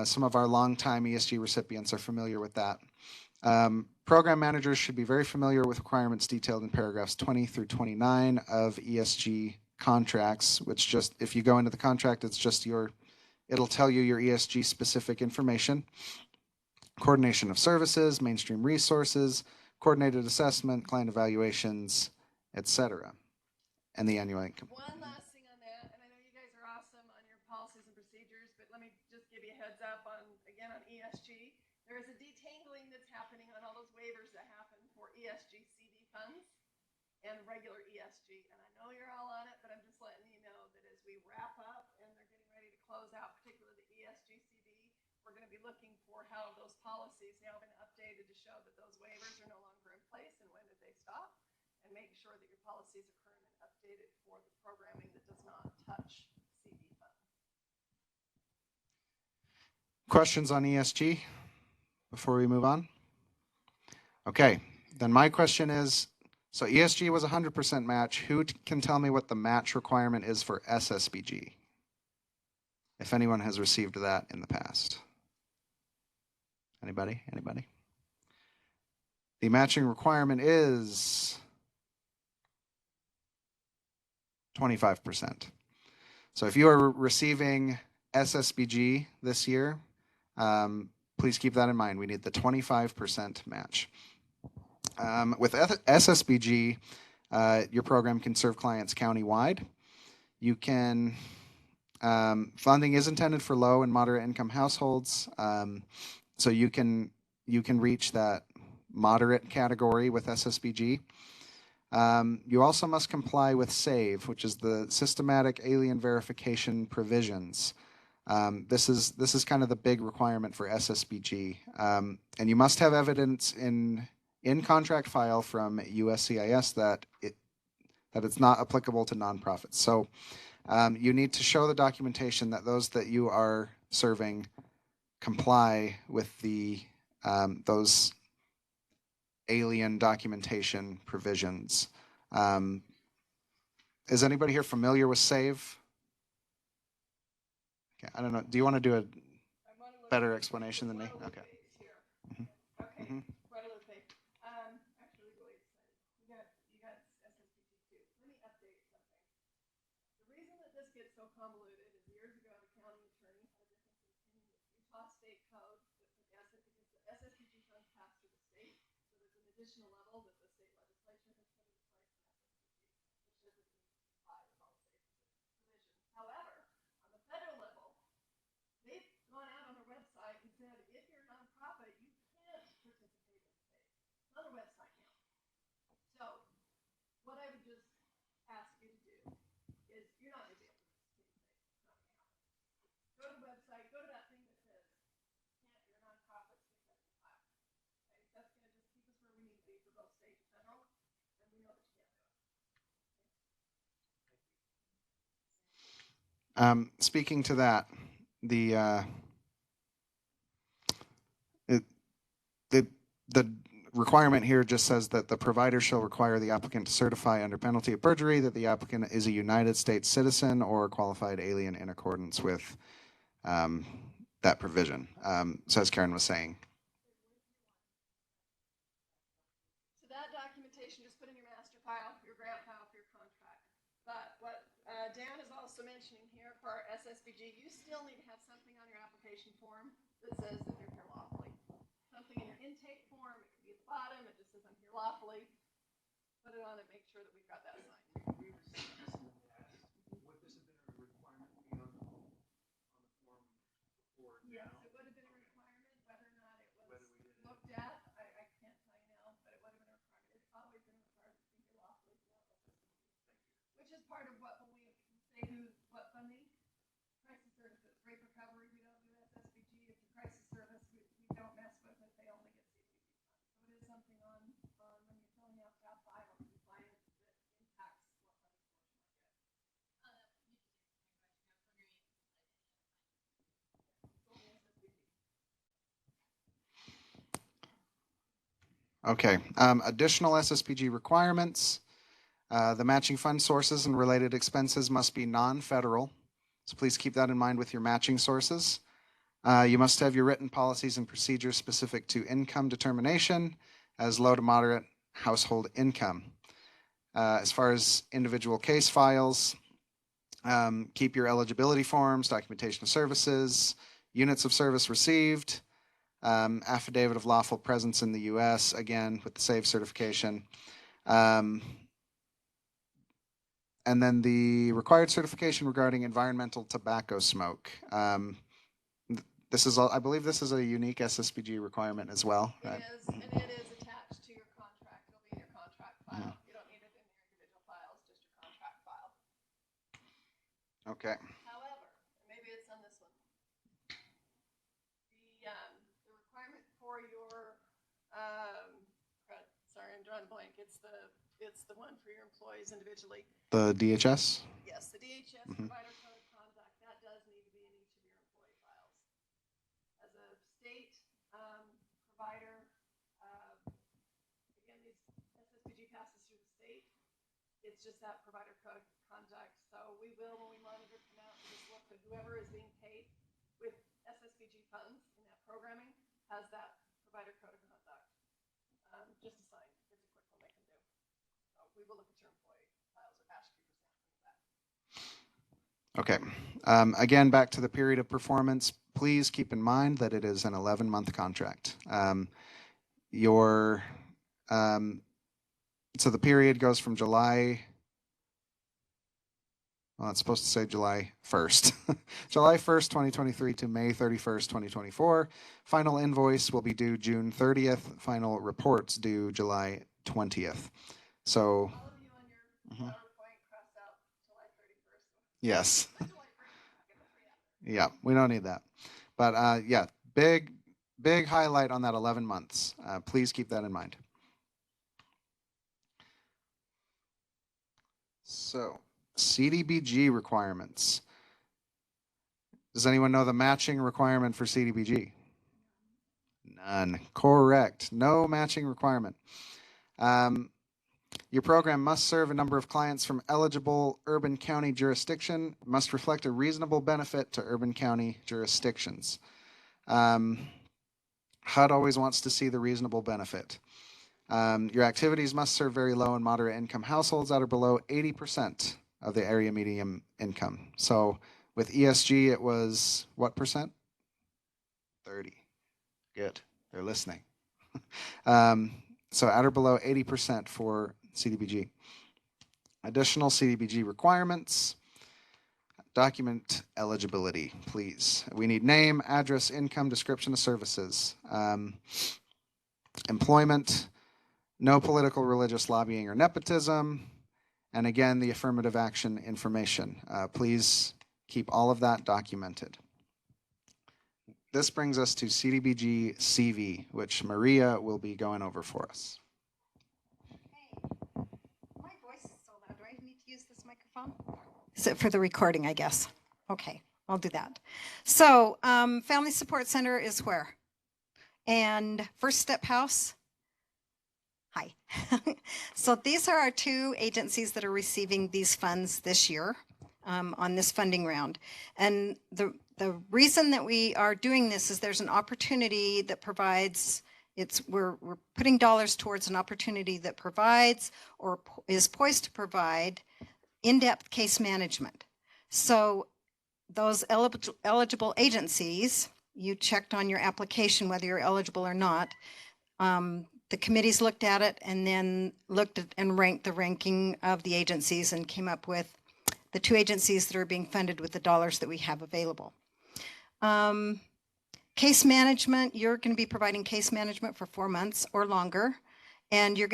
Some of our longtime ESG recipients are familiar with that. Program managers should be very familiar with requirements detailed in paragraphs 20 through 29 of ESG contracts, which just, if you go into the contract, it's just it'll tell you your ESG specific information. Coordination of services, mainstream resources, coordinated assessment, client evaluations, etc. And the annual income. One last thing on that, and I know you guys are awesome on your policies and procedures, but let me just give you a heads up on ESG. There is a detangling that's happening on all those waivers that happen for ESG CD funds and regular ESG. And I know you're all on it, but I'm just letting you know that as we wrap up and they're getting ready to close out, particularly the ESG CD, we're going to be looking for how those policies now have been updated to show that those waivers are no longer in place and when did they stop, and make sure that your policies are current and updated for the programming that does not touch Questions on ESG before we move on? Okay, then my question is, so ESG was 100% match. Who can tell me what the match requirement is for SSBG? If anyone has received that in the past. Anybody? Anybody? The matching requirement is 25%. So if you are receiving SSBG this year, please keep that in mind. We need the 25% match. With SSBG, your program can serve clients countywide. You can, funding is intended for low and moderate income households. So you can reach that moderate category with SSBG. You also must comply with SAVE, which is the Systematic Alien Verification Provisions. This is kind of the big requirement for SSBG. And you must have evidence in contract file from USCIS that it's not applicable to nonprofits. So you need to show the documentation that those that you are serving comply with the those alien documentation provisions. Is anybody here familiar with SAVE? Okay, I don't know. Do you want to do a better explanation than me? Okay. Okay. Mhm. Guadalupe. Actually, wait a second. You got SSBG too. Let me update something. The reason that this gets so convoluted is years ago, the county attorney had a difference in opinion with Utah state code that the SSBG funds pass through the state. So there's an additional level that the state legislature has put into place for SSBG, which doesn't apply with all state provisions. However, on the federal level, they've gone out on their website and said, if you're a nonprofit, you can't participate in state. It's on the website now. So what I would just ask you to do is you're not going to be able to participate in state. It's not going to happen. Go to the website, go to that thing that says, can't, you're a nonprofit, stick that in the file. Okay? That's going to just keep us where we need to be for both state and federal, and we know that you can't do it. Speaking to that, the requirement here just says that the provider shall require the applicant to certify under penalty of perjury that the applicant is a United States citizen or a qualified alien in accordance with that provision. So as Karen was saying. So that documentation, just put in your master file, your grant file for your contract. But what Dan is also mentioning here for our SSBG, you still need to have something on your application form that says that you're here lawfully. Something in your intake form, it could be at the bottom, it just says I'm here lawfully. Put it on and make sure that we've got that signed. We received this in the past. Would this have been a requirement to be on the form before Yes, now? it would have been a requirement, whether or not it was Whether we did it. looked at, I can't tell you now, but it would have been a requirement. It's always been a requirement to be here lawfully. Which is part of what, when we say what funding, crisis services, rape recovery, we don't do SSBG. It's a crisis service, we don't mess with it, they only get CPP funds. So it is something on when you're filling out tab 5 on compliance that impacts what funding source you might get. It's only SSBG. Okay, additional SSBG requirements. The matching fund sources and related expenses must be non-federal. So please keep that in mind with your matching sources. You must have your written policies and procedures specific to income determination as low to moderate household income. As far as individual case files, keep your eligibility forms, documentation of services, units of service received, affidavit of lawful presence in the U.S., again, with the SAVE certification. And then the required certification regarding environmental tobacco smoke. This is, I believe this is a unique SSBG requirement as well. It Right? is, and it is attached to your contract. It'll be in your contract file. You don't need it in your individual files, just your contract file. Okay. However, and maybe it's on this one. The requirement for your sorry, I'm drawing a blank. It's the one for your employees individually. The DHS? Yes, the DHS Mhm. provider code of conduct, that does need to be in each of your employee files as provider. Again, these SSPG passes through the state. It's just that provider code of conduct. So we will, when we monitor, come out and just look at whoever is being paid with SSPG funds in that programming has that provider code of conduct. Just a sign. It's a quick one they can do. So we will look at your employee files or ask you for that. Okay. Again, back to the period of performance. Please keep in mind that it is an 11-month contract. So the period goes from July. Well, it's supposed to say July 1st. July 1st, 2023 to May 31st, 2024. Final invoice will be due June 30th. Final reports due July 20th. So. All of you on your PowerPoint cross out July 31st. Yes. July 1st. Yeah, we don't need that. But yeah, big highlight on that 11 months. Please keep that in mind. So, CDBG requirements. Does anyone know the matching requirement for CDBG? None. Correct. No matching requirement. Your program must serve a number of clients from eligible urban county jurisdiction, must reflect a reasonable benefit to urban county jurisdictions. HUD always wants to see the reasonable benefit. Your activities must serve very low and moderate income households that are below 80% of the area median income. So with ESG, it was what percent? 30. Good. They're listening. So at or below 80% for CDBG. Additional CDBG requirements. Document eligibility, please. We need name, address, income, description of services. Employment, no political, religious lobbying or nepotism. And again, the affirmative action information. Please keep all of that documented. This brings us to CDBG CV, which Maria will be going over for us. My voice is so loud. Do I need to use this microphone? Is it for the recording, I guess? Okay, I'll do that. So, Family Support Center is where? And First Step House? Hi. So these are our two agencies that are receiving these funds this year on this funding round. And the reason that we are doing this is there's an opportunity that provides, we're putting dollars towards an opportunity that provides or is poised to provide in-depth case management. So those eligible agencies, you checked on your application whether you're eligible or not. The committees looked at it and then looked at and ranked the ranking of the agencies and came up with the two agencies that are being funded with the dollars that we have available. Case management, you're going to be providing case management for 4 months or longer, and you're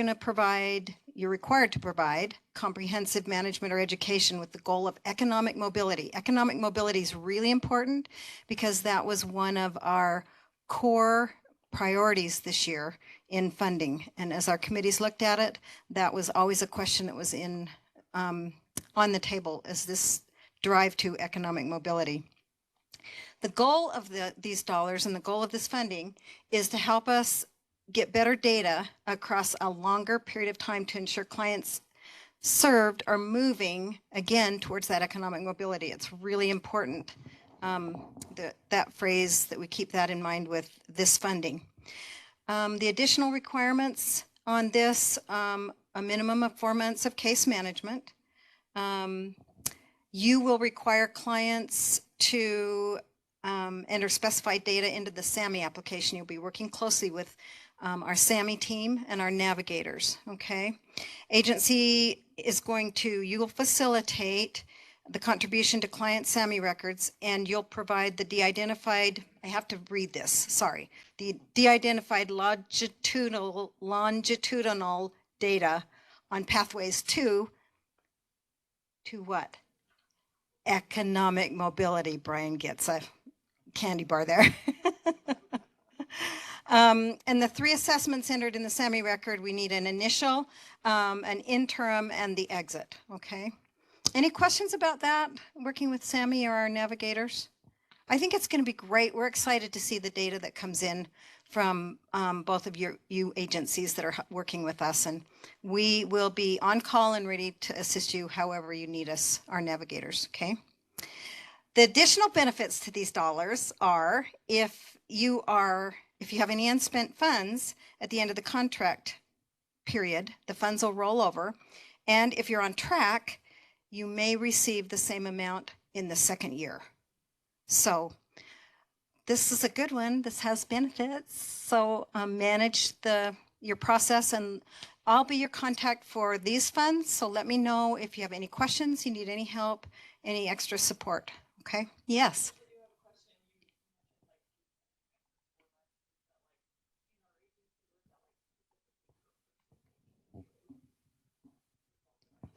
required to provide comprehensive management or education with the goal of economic mobility. Economic mobility is really important because that was one of our core priorities this year in funding. And as our committees looked at it, that was always a question that was on the table, is this drive to economic mobility. The goal of these dollars and the goal of this funding is to help us get better data across a longer period of time to ensure clients served are moving again towards that economic mobility. It's really important, that phrase, that we keep that in mind with this funding. The additional requirements on this, a minimum of 4 months of case management. You will require clients to enter specified data into the SAMI application. You'll be working closely with our SAMI team and our navigators, okay? Agency is you will facilitate the contribution to client SAMI records, and you'll provide the de-identified, I have to read this, sorry, the de-identified longitudinal data on pathways to what? Economic mobility. Brian gets a candy bar there. And the 3 assessments entered in the SAMI record, we need an initial, an interim, and the exit, okay? Any questions about that, working with SAMI or our navigators? I think it's going to be great. We're excited to see the data that comes in from both of you agencies that are working with us, and we will be on call and ready to assist you however you need us, our navigators, okay? The additional benefits to these dollars are if you have any unspent funds at the end of the contract period, the funds will roll over, and if you're on track, you may receive the same amount in the second year. So this is a good one. This has benefits. So manage your process, and I'll be your contact for these funds. So let me know if you have any questions, you need any help, any extra support. Okay? Yes.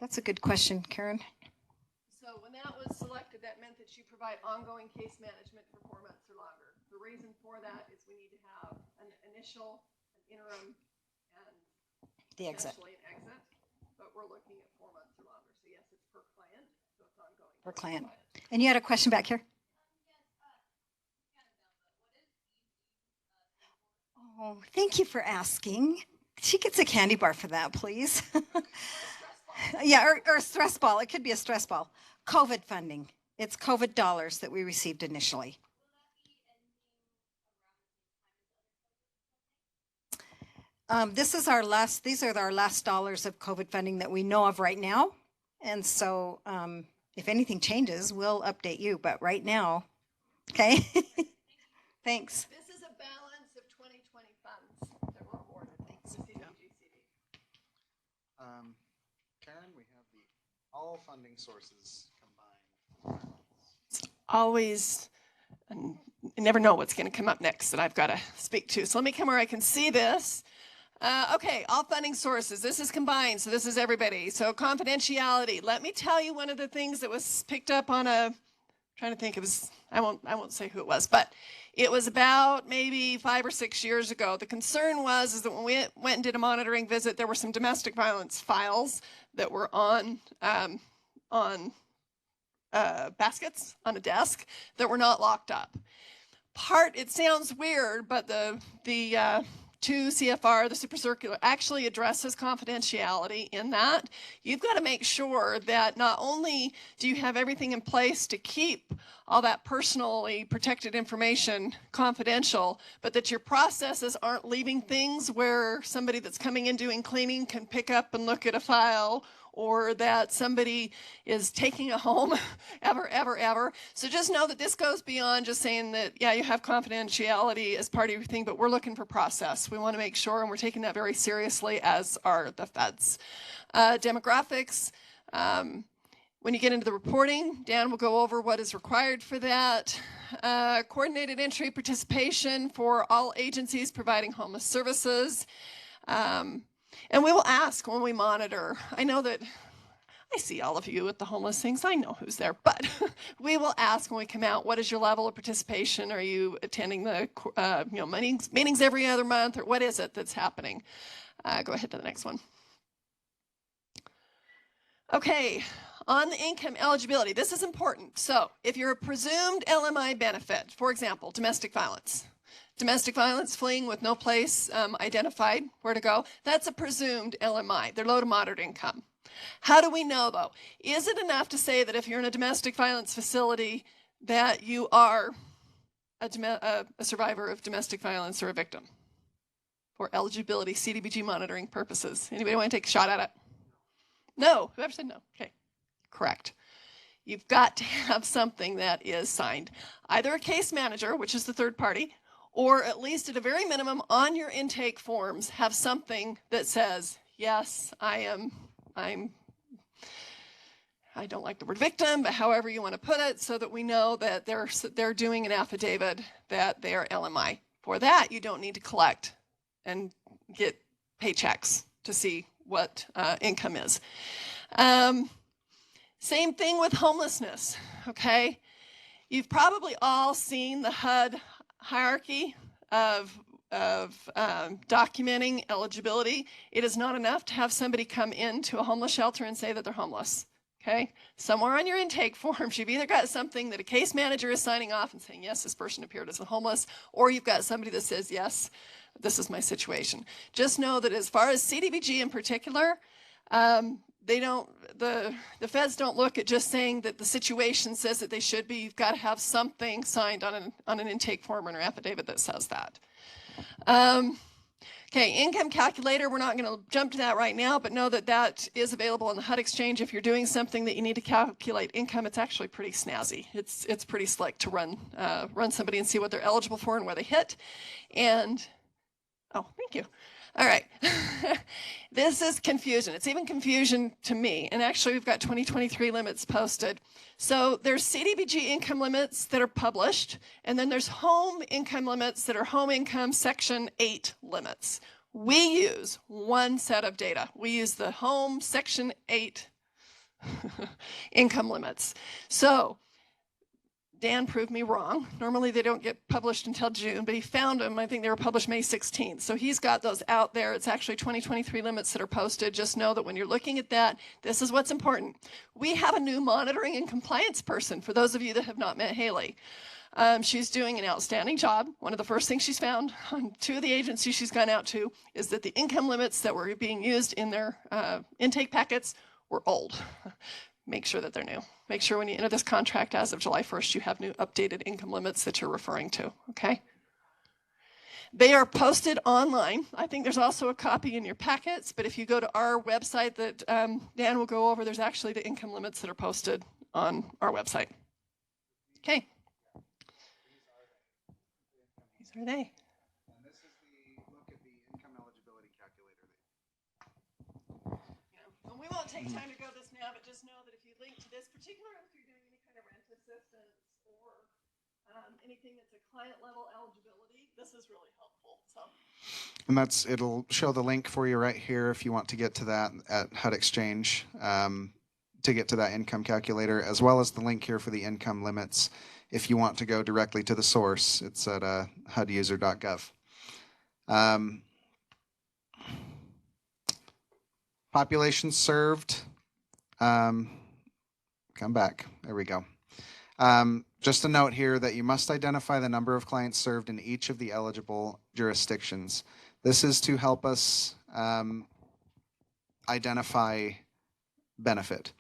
That's a good question, Karen. So when that was selected, that meant that you provide ongoing case management for 4 months or longer. The reason for that is we need to have an initial, an interim, and The exit. potentially an exit. But we're looking at 4 months or longer. So yes, it's per client, so it's ongoing. Per client. And you had a question back here? Oh, thank you for asking. She gets a candy bar for that, please. Yeah, or a stress ball. It could be a stress ball. COVID funding. It's COVID dollars that we received initially. These are our last dollars of COVID funding that we know of right now. And so if anything changes, we'll update you. But right now, okay. Thanks. This is a balance of 2020 funds that were awarded. Thanks. Karen, we have all funding sources combined. Always, and you never know what's going to come up next that I've got to speak to. So let me come where I can see this. Okay, all funding sources. This is combined, so this is everybody. So confidentiality. Let me tell you one of the things that was picked up on I'm trying to think, it was, I won't say who it was, but it was about maybe 5 or 6 years ago. The concern was that when we went and did a monitoring visit, there were some domestic violence files that were on baskets on a desk that were not locked up. It sounds weird, but the 2 CFR, the super circular, actually addresses confidentiality in that. You've got to make sure that not only do you have everything in place to keep all that personally protected information confidential, but that your processes aren't leaving things where somebody that's coming in doing cleaning can pick up and look at a file, or that somebody is taking it home ever. So just know that this goes beyond just saying that, yeah, you have confidentiality as part of your thing, but we're looking for process. We want to make sure, and we're taking that very seriously, as are the feds. Demographics, when you get into the reporting, Dan will go over what is required for that. Coordinated entry participation for all agencies providing homeless services. And we will ask when we monitor. I know that I see all of you at the homeless things. I know who's there, but we will ask when we come out, what is your level of participation? Are you attending the meetings every other month, or what is it that's happening? Go ahead to the next one. Okay, on the income eligibility, this is important. So if you're a presumed LMI benefit, for example, domestic violence, fleeing with no place identified where to go, that's a presumed LMI. They're low to moderate income. How do we know, though? Is it enough to say that if you're in a domestic violence facility that you are a survivor of domestic violence or a victim for eligibility CDBG monitoring purposes? Anybody want to take a shot at it? No. Whoever said no? Okay, correct. You've got to have something that is signed. Either a case manager, which is the third party, or at least at a very minimum on your intake forms, have something that says, yes, I don't like the word victim, but however you want to put it, so that we know that they're doing an affidavit that they are LMI. For that, you don't need to collect and get paychecks to see what income is. Same thing with homelessness, okay? You've probably all seen the HUD hierarchy of documenting eligibility. It is not enough to have somebody come into a homeless shelter and say that they're homeless. Okay, somewhere on your intake forms, you've either got something that a case manager is signing off and saying, yes, this person appeared as a homeless, or you've got somebody that says, yes, this is my situation. Just know that as far as CDBG in particular, they don't, the feds don't look at just saying that the situation says that they should be. You've got to have something signed on an intake form or an affidavit that says that. Okay, income calculator, we're not going to jump to that right now, but know that that is available on the HUD Exchange. If you're doing something that you need to calculate income, it's actually pretty snazzy. It's pretty slick to run somebody and see what they're eligible for and where they hit. And, oh, thank you. All right. This is confusion. It's even confusion to me. And actually, we've got 2023 limits posted. So there's CDBG income limits that are published, and then there's home income limits that are home income Section 8 limits. We use one set of data. We use the home Section 8 income limits. So Dan proved me wrong. Normally they don't get published until June, but he found them. I think they were published May 16th. So he's got those out there. It's actually 2023 limits that are posted. Just know that when you're looking at that, this is what's important. We have a new monitoring and compliance person, for those of you that have not met Haley. She's doing an outstanding job. One of the first things she's found on 2 of the agencies she's gone out to is that the income limits that were being used in their intake packets were old. Make sure that they're new. Make sure when you enter this contract as of July 1st, you have new updated income limits that you're referring to, okay? They are posted online. I think there's also a copy in your packets, but if you go to our website that Dan will go over, there's actually the income limits that are posted on our website. Okay. These are they. And this is the look at the income eligibility calculator. And we won't take time to go this now, but just know that if you link to this, particularly if you're doing any kind of rent assistance or anything that's a client level eligibility, this is really helpful. So. And it'll show the link for you right here if you want to get to that at HUD Exchange to get to that income calculator, as well as the link here for the income limits if you want to go directly to the source. It's at huduser.gov. Population served. Come back. There we go. Just a note here that you must identify the number of clients served in each of the eligible jurisdictions. This is to help us identify benefit.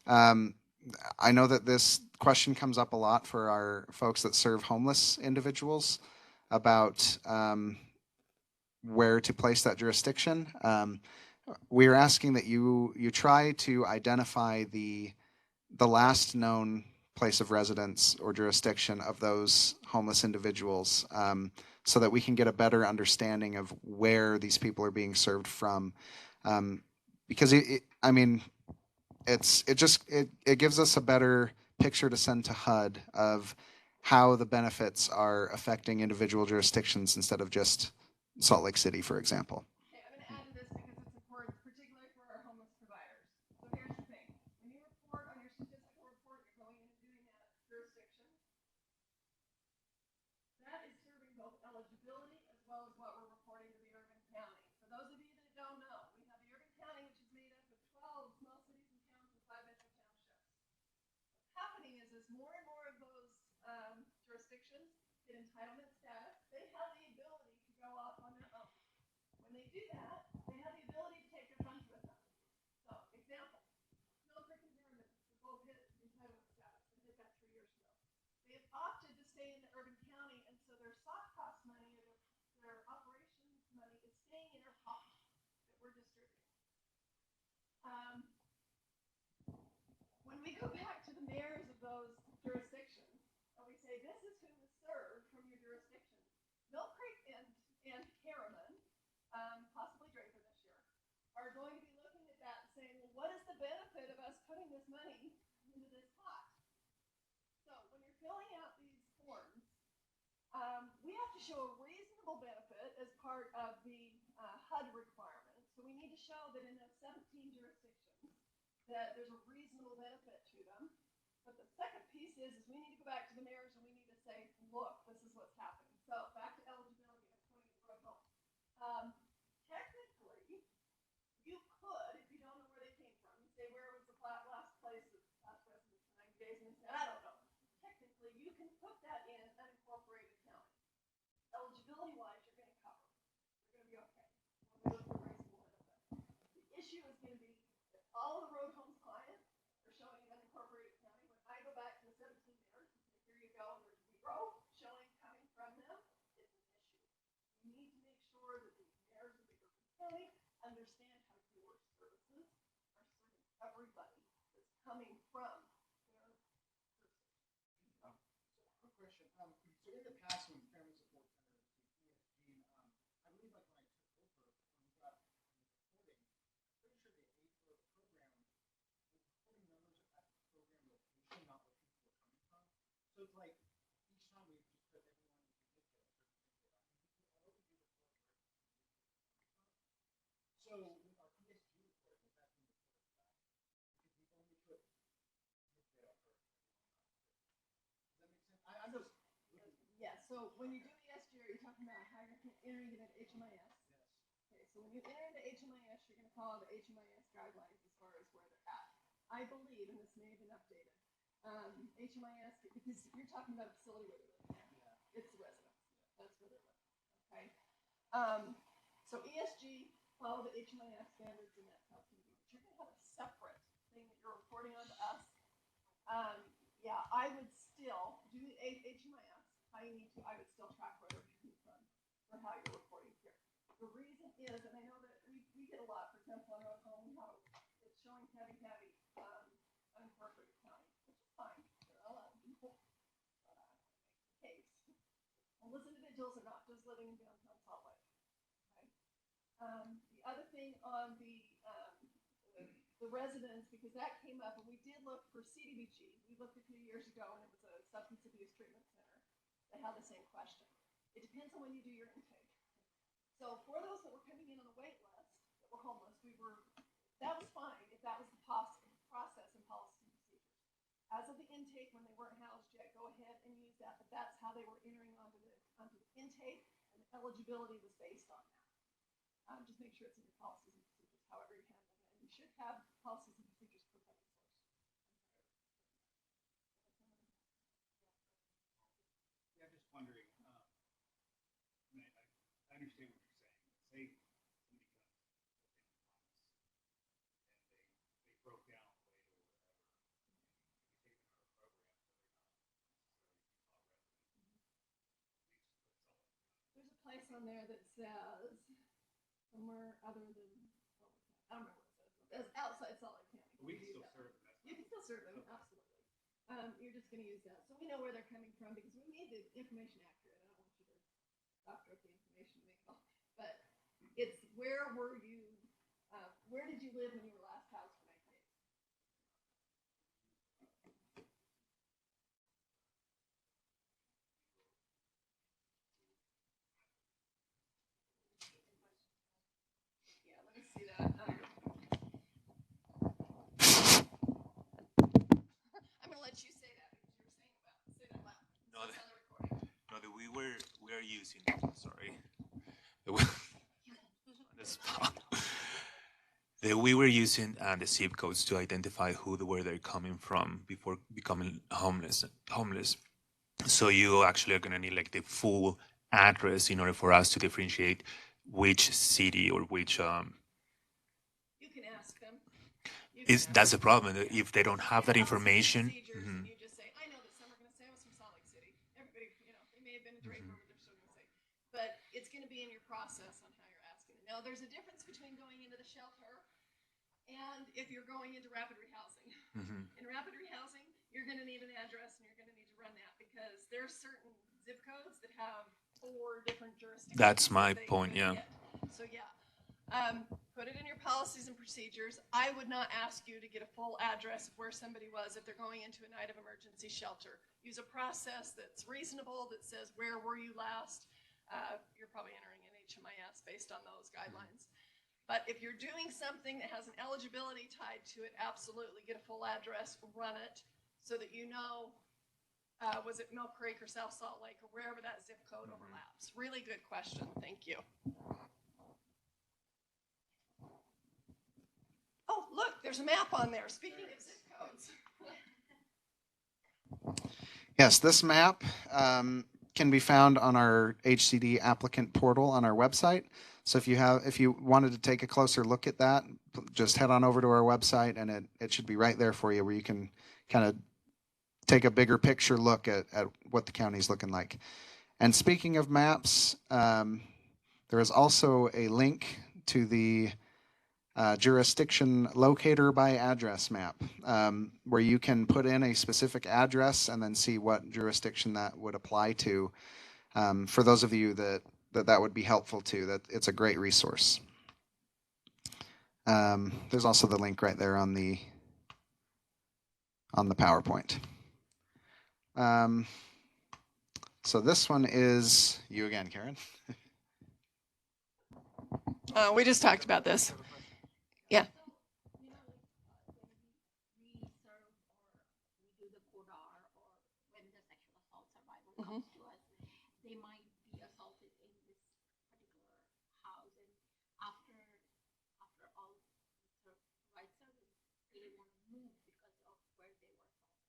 I know that this question comes up a lot for our folks that serve homeless individuals about where to place that jurisdiction. We are asking that you try to identify the last known place of residence or jurisdiction of those homeless individuals, so that we can get a better understanding of where these people are being served from. Because it gives us a better picture to send to HUD of how the benefits are affecting individual jurisdictions instead of just Salt Lake City, for example. Okay, I'm going to add to this because it's important, particularly for our homeless providers. So here's the thing. When you report on your statistical report, you're going in and doing that jurisdiction. That is serving both eligibility as well as what we're reporting to the Urban County. For those of you that don't know, we have the Urban County, which is made up of 12 small cities and towns and 5 metro townships. What's happening is more and more of those jurisdictions get entitlement status. They have the ability to go off on their own. When they do that, they have the ability to take their funds with them. So, example, Snow Creek and Merriman both hit entitlement status and did that 3 years ago. They have opted to stay in the Urban County, and so their soft cost money or their operations money is staying in their pot that we're distributing. When we go back to the mayors of those jurisdictions, and we say, this is who was served from your jurisdiction, Mill Creek and Harriman, possibly Draper this year, are going to be looking at that and saying, well, what is the benefit of us putting this money into this pot? So when you're filling out these forms, we have to show a reasonable benefit as part of the HUD requirement. So we need to show that in those 17 jurisdictions that there's a reasonable benefit to them. But the second piece is we need to go back to the mayors and we need to say, look, this is what's happening. So back to eligibility, I'm pointing to protocol. Technically, you could, if you don't know where they came from, say where was the last place that all of the road homes clients are showing in unincorporated county. When I go back to the 17 mayors, here you go, there's 0 showing coming from them. It's an issue. We need to make sure that the mayors of the county understand how your services are serving everybody that's coming from their jurisdiction. Quick question. So in the past, when Family Support Center was ESG, I believe like when I took over, when we got the reporting, I'm pretty sure the AFO program, the reporting numbers are at the program location, not where people are coming from. So it's like each time we just put everyone in the zip code, certain zip code. I mean, we could already do reporting where people are coming from. So with our ESG report, was that being reported back? Because we only put zip code for everyone. Does that make sense? I'm just. Yeah, so when you do ESG, you're talking about how you're entering it into HMIS. Yes. Okay, so when you enter into HMIS, you're going to follow the HMIS guidelines as far as where they're at. I believe, and this may have been updated, HMIS, because you're talking about a facility where they're living. Yeah. It's the residents. That's where they're living. Okay. So ESG, follow the HMIS standards, and that's how it's going to be. But you're going to have a separate thing that you're reporting on to us. Yeah, I would still do the HMIS. How you need to, I would still track where they're coming from for how you're reporting here. The reason is, and I know that we get a lot, for example, on road home, how it's showing heavy unincorporated county, which is fine. There are a lot of people, case. Well, those individuals are not just living in downtown Salt Lake. Okay. The other thing on the residents, because that came up, and we did look for CDBG. We looked a few years ago, and it was a substance abuse treatment center. They have the same question. It depends on when you do your intake. So for those that were coming in on the wait list that were homeless, that was fine if that was the process and policy and procedures. As of the intake, when they weren't housed yet, go ahead and use that. But that's how they were entering onto the intake, and the eligibility was based on that. Just make sure it's in your policies and procedures, however you're handling it. And you should have policies and procedures per funding source. Yeah, I'm just wondering, I understand what you're saying. Say somebody comes within months and they broke down on the way to whatever, and we take them out of the program, so they're not necessarily Utah residents. There's a place on there that says somewhere other than, I don't remember what it says. It's outside Salt Lake County. We can still serve them. You can still serve them, absolutely. You're just going to use that. So we know where they're coming from because we need the information accurate. I don't want you to doctor up the information to make it all. But it's where did you live when you were last housed for 90 days? Yeah, let me see that. I'm going to let you say that because you were saying about say that loud. No, It's on the recording. no, we are using. Sorry, on the spot. We were using the zip codes to identify where they're coming from before becoming homeless. So you actually are gonna need like the full address in order for us to differentiate which city or which You can ask them. that's the problem. If they don't have that information. And you just say, I know that some are going to say I was from Salt Lake City. Everybody, they may have been a Draper, but they're still going to say. But it's going to be in your process on how you're asking. Now, there's a difference between going into the shelter and if you're going into rapid rehousing. In rapid rehousing, you're going to need an address and you're going to need to run that because there's certain zip codes that have 4 different jurisdictions. That's my point. Yeah. So yeah. Put it in your policies and procedures. I would not ask you to get a full address of where somebody was if they're going into a night of emergency shelter. Use a process that's reasonable, that says, where were you last? You're probably entering an HMIS based on those guidelines. But if you're doing something that has an eligibility tied to it, absolutely get a full address, run it, so that you know, was it Mill Creek or South Salt Lake or wherever that zip code overlaps. Really good question. Thank you. Oh, look, there's a map on there. Speaking of zip codes. Yes, this map can be found on our HCD applicant portal on our website. So if you wanted to take a closer look at that, just head on over to our website, and it should be right there for you, where you can kind of take a bigger picture look at what the county is looking like. And speaking of maps, there is also a link to the jurisdiction locator by address map, where you can put in a specific address and then see what jurisdiction that would apply to. For those of you that would be helpful to, that it's a great resource. There's also the link right there on the PowerPoint. So this one is you again, Karen. We just talked about this. Yeah. Mhm. They might be assaulted in this particular house, and after all the right service, they want to move because of where they were assaulted.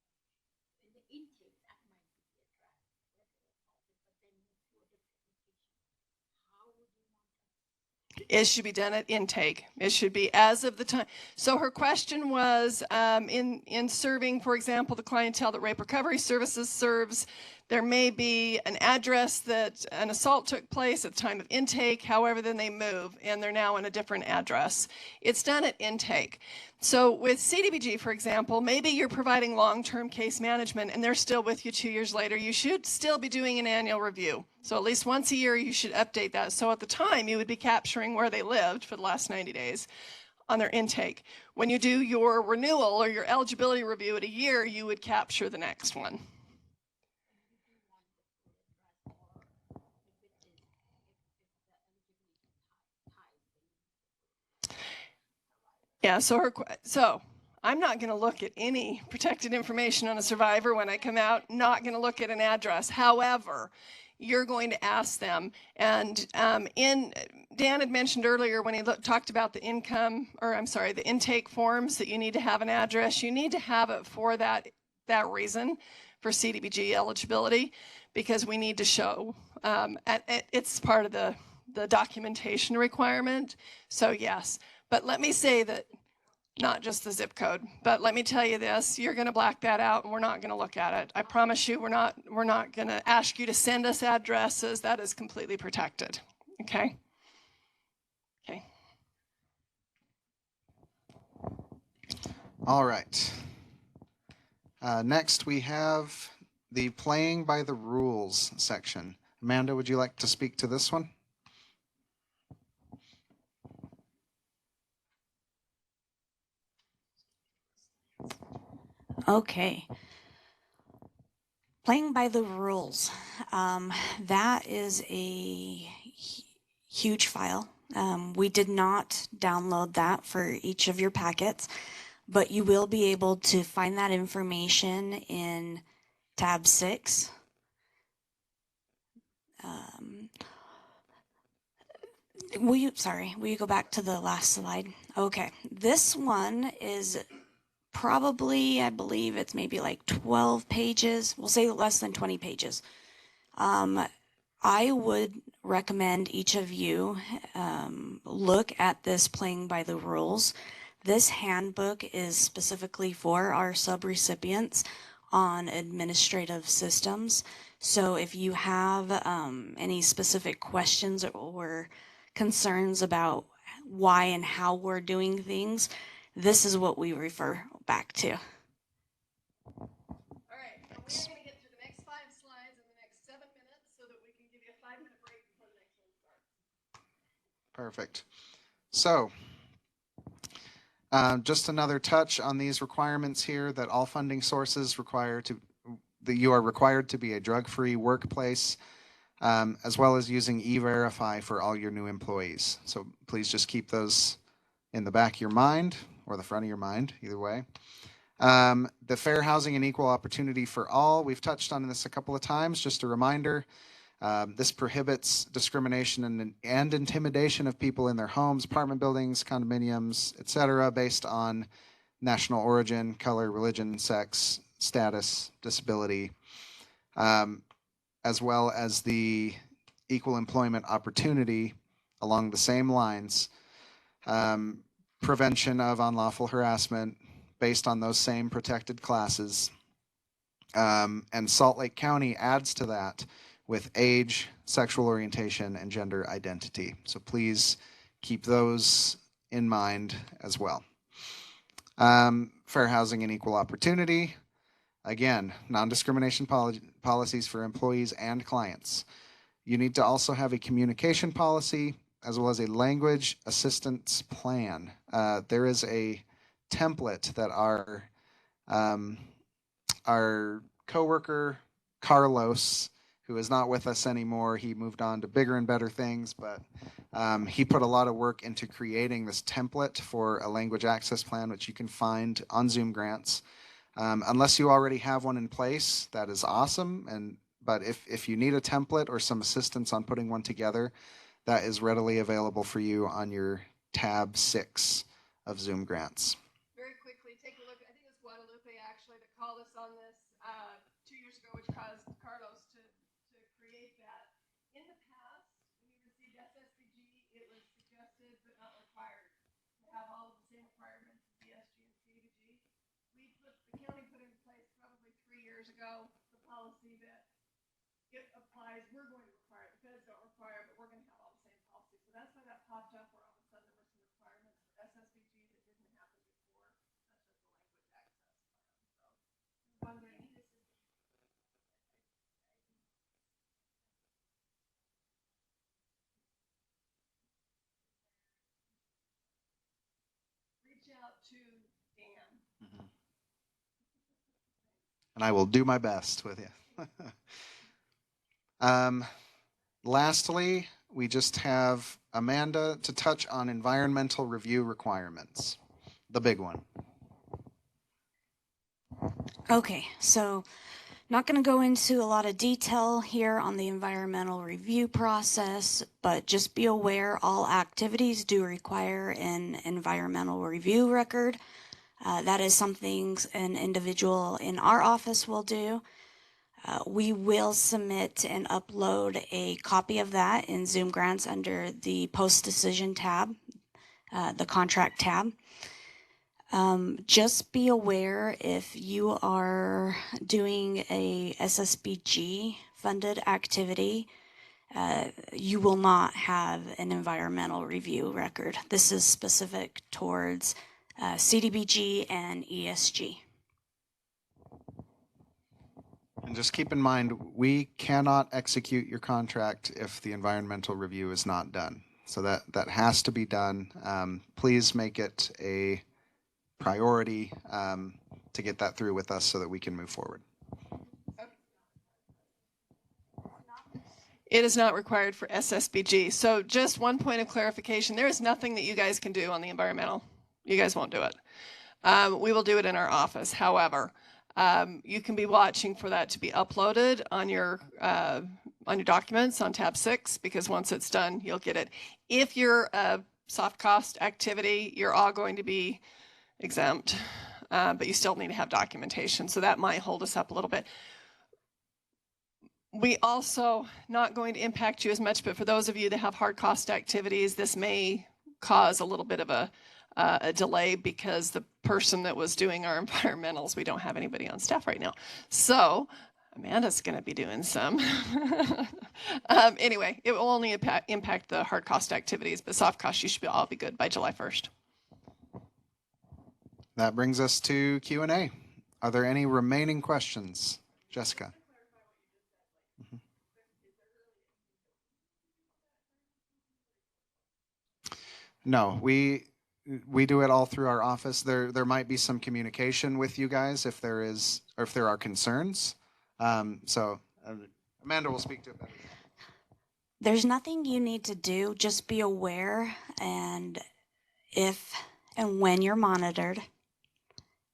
In the intake, that might be addressed where they were assaulted, but then move to a different location. How would you want us? It should be done at intake. It should be as of the time. So her question was, in serving, for example, the clientele that Rape Recovery Services serves, there may be an address that an assault took place at the time of intake. However, then they move and they're now in a different address. It's done at intake. So with CDBG, for example, maybe you're providing long-term case management and they're still with you 2 years later. You should still be doing an annual review. So at least once a year, you should update that. So at the time, you would be capturing where they lived for the last 90 days on their intake. When you do your renewal or your eligibility review at a year, you would capture the next one. Yeah, so I'm not going to look at any protected information on a survivor when I come out, not going to look at an address. However, you're going to ask them. And Dan had mentioned earlier when he talked about the the intake forms that you need to have an address. You need to have it for that reason, for CDBG eligibility, because we need to show, it's part of the documentation requirement. So yes, but let me say that not just the zip code, but let me tell you this, you're going to black that out and we're not going to look at it. I promise you, we're not going to ask you to send us addresses. That is completely protected. Okay? Okay. All right. Next, we have the playing by the rules section. Amanda, would you like to speak to this one? Okay. Playing by the rules. That is a huge file. We did not download that for each of your packets, but you will be able to find that information in tab 6. Will you go back to the last slide? Okay. This one is probably, I believe it's maybe like 12 pages. We'll say less than 20 pages. I would recommend each of you look at this playing by the rules. This handbook is specifically for our subrecipients on administrative systems. So if you have any specific questions or concerns about why and how we're doing things, this is what we refer back to. All right. We're going to get to the next 5 slides in the next 7 minutes so that we can give you a 5-minute break before the next one starts. Perfect. So, just another touch on these requirements here, that all funding sources you are required to be a drug-free workplace, as well as using E-Verify for all your new employees. So please just keep those in the back of your mind, or the front of your mind, either way. The fair housing and equal opportunity for all, we've touched on this a couple of times. Just a reminder, this prohibits discrimination and intimidation of people in their homes, apartment buildings, condominiums, etc., based on national origin, color, religion, sex, status, disability. as well as the equal employment opportunity along the same lines, prevention of unlawful harassment based on those same protected classes. And Salt Lake County adds to that with age, sexual orientation, and gender identity. So please keep those in mind as well. Fair housing and equal opportunity. Again, non-discrimination policies for employees and clients. You need to also have a communication policy as well as a language assistance plan. There is a template that our coworker Carlos, who is not with us anymore, he moved on to bigger and better things, but he put a lot of work into creating this template for a language access plan, which you can find on Zoom Grants. Unless you already have one in place, that is awesome. But if you need a template or some assistance on putting one together, that is readily available for you on your tab 6 of Zoom Grants. Very quickly, take a look. I think it was Guadalupe actually that called us on this 2 years ago, which caused Carlos to create that. In the past, when you received SSBG, it was suggested but not required to have all of the same requirements as ESG and CDBG. The county put in place probably 3 years ago the policy that it applies. We're going to require it. The feds don't require it, but we're going to have all the same policy. So that's why that popped up where all of a sudden there were some requirements for SSBG that didn't happen before, such as the language access plan. So I'm wondering. Reach out to Dan. And I will do my best with you. Lastly, we just have Amanda to touch on environmental review requirements, the big one. Okay, so not going to go into a lot of detail here on the environmental review process, but just be aware all activities do require an environmental review record. That is something an individual in our office will do. We will submit and upload a copy of that in Zoom Grants under the post-decision tab, the contract tab. Just be aware if you are doing a SSBG funded activity, you will not have an environmental review record. This is specific towards CDBG and ESG. And just keep in mind, we cannot execute your contract if the environmental review is not done. So that has to be done. Please make it a priority to get that through with us so that we can move forward. It is not required for SSBG. So just one point of clarification, there is nothing that you guys can do on the environmental. You guys won't do it. We will do it in our office. However, you can be watching for that to be uploaded on your documents on tab 6, because once it's done, you'll get it. If you're a soft cost activity, you're all going to be exempt, but you still need to have documentation. So that might hold us up a little bit. We also, not going to impact you as much, but for those of you that have hard cost activities, this may cause a little bit of a delay, because the person that was doing our environmentals, we don't have anybody on staff right now. So Amanda's going to be doing some. Anyway, it will only impact the hard cost activities, but soft cost, you should all be good by July 1st. That brings us to Q&A. Are there any remaining questions? Jessica. No, we do it all through our office. There might be some communication with you guys if there is, or if there are concerns. So Amanda will speak to it better. There's nothing you need to do. Just be aware, and if and when you're monitored,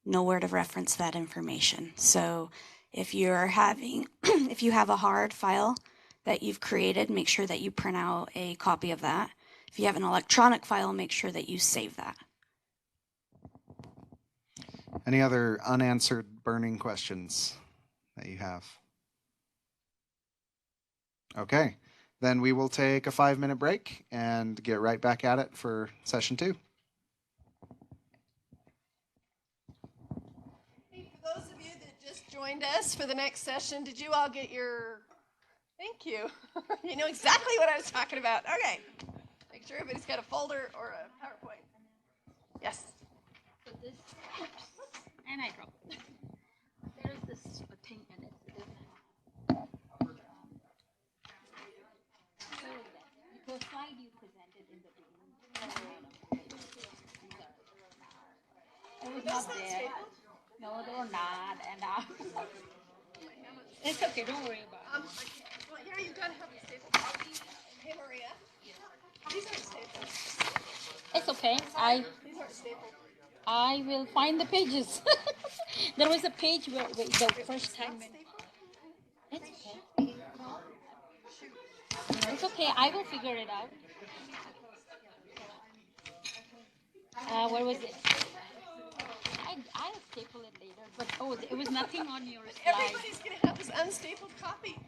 know where to reference that information. So if you're having, if you have a hard file that you've created, make sure that you print out a copy of that. If you have an electronic file, make sure that you save that. Any other unanswered burning questions that you have? Okay, then we will take a 5-minute break and get right back at it for session 2. Hey, for those of you that just joined us for the next session, did you all get your, thank you. You know exactly what I was talking about. Okay. Make sure everybody's got a folder or a PowerPoint. Yes. So this, oops, and I dropped it. There's this thing in it. The slide you presented in the beginning. It was not there. No, they were not. And it's okay. Don't worry about it. Well, yeah, you gotta have the staple. Hey, Maria. These aren't stapled. It's okay. These aren't stapled. I will find the pages. There was a page where the first time. It's okay. It's okay. I will figure it out. Where was it? I'll staple it later. But oh, there was nothing on your slide. Everybody's gonna have this unstapled copy.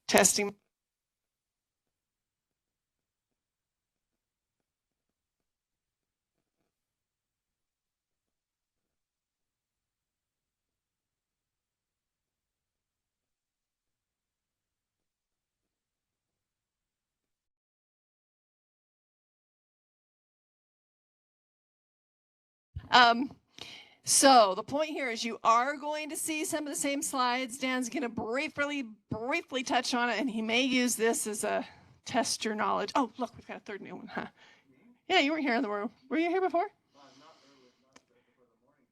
Testing. So the point here is you are going to see some of the same slides. Dan's going to briefly touch on it, and he may use this as a test your knowledge. Oh, look, we've got a third new one, huh? Yeah, you weren't here in the room. Were you here before?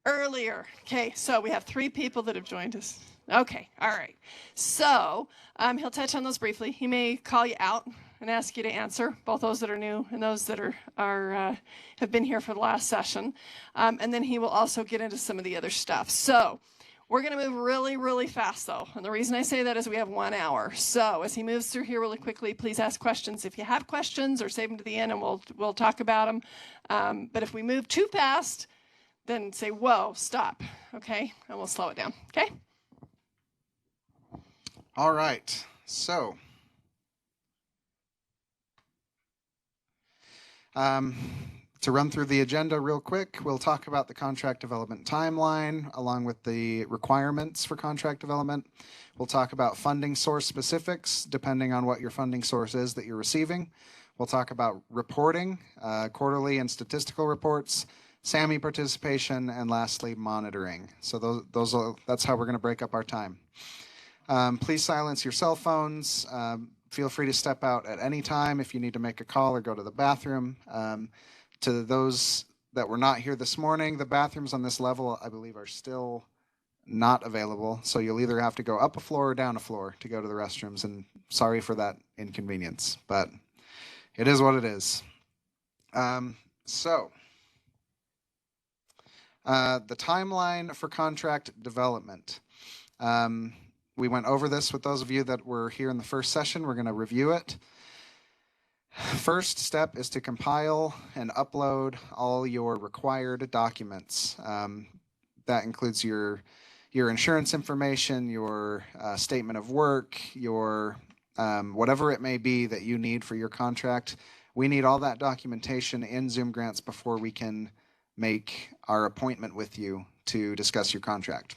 Earlier. Okay, so we have 3 people that have joined us. Okay, all right. So he'll touch on those briefly. He may call you out and ask you to answer, both those that are new and those that have been here for the last session. And then he will also get into some of the other stuff. So we're going to move really fast, though. And the reason I say that is we have 1 hour. So as he moves through here really quickly, please ask questions. If you have questions, or save them to the end, and we'll talk about them. But if we move too fast, then say, whoa, stop, okay? And we'll slow it down, okay? All right, so to run through the agenda real quick, we'll talk about the contract development timeline along with the requirements for contract development. We'll talk about funding source specifics depending on what your funding source is that you're receiving. We'll talk about reporting, quarterly and statistical reports, SAMI participation, and lastly, monitoring. So that's how we're going to break up our time. Please silence your cell phones. Feel free to step out at any time if you need to make a call or go to the bathroom. To those that were not here this morning, the bathrooms on this level, I believe, are still not available. So you'll either have to go up a floor or down a floor to go to the restrooms. And sorry for that inconvenience, but it is what it is. The timeline for contract development. We went over this with those of you that were here in the first session. We're going to review it. First step is to compile and upload all your required documents. That includes your insurance information, your statement of work, your whatever it may be that you need for your contract. We need all that documentation in Zoom Grants before we can make our appointment with you to discuss your contract.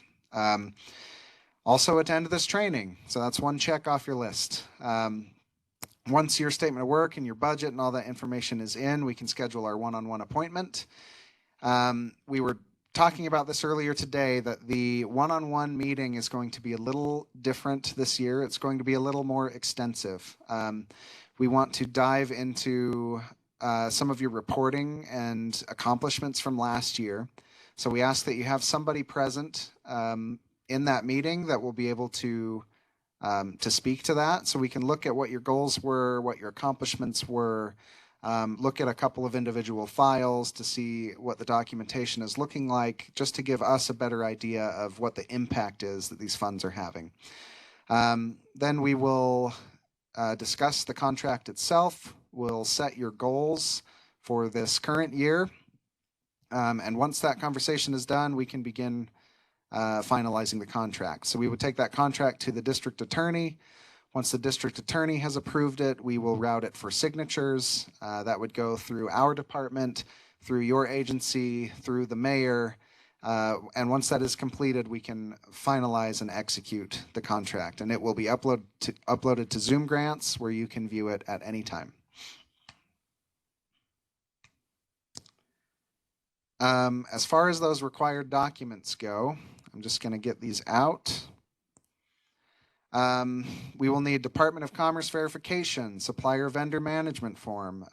Also attend this training. So that's one check off your list. Once your statement of work and your budget and all that information is in, we can schedule our one-on-one appointment. We were talking about this earlier today, that the one-on-one meeting is going to be a little different this year. It's going to be a little more extensive. We want to dive into some of your reporting and accomplishments from last year. So we ask that you have somebody present in that meeting that will be able to speak to that, so we can look at what your goals were, what your accomplishments were, look at a couple of individual files to see what the documentation is looking like, just to give us a better idea of what the impact is that these funds are having. Then we will discuss the contract itself. We'll set your goals for this current year. And once that conversation is done, we can begin finalizing the contract. So we would take that contract to the district attorney. Once the district attorney has approved it, we will route it for signatures. That would go through our department, through your agency, through the mayor. And once that is completed, we can finalize and execute the contract. And it will be uploaded to Zoom Grants, where you can view it at any time. As far as those required documents go, I'm just going to get these out. We will need Department of Commerce verification, supplier vendor management form,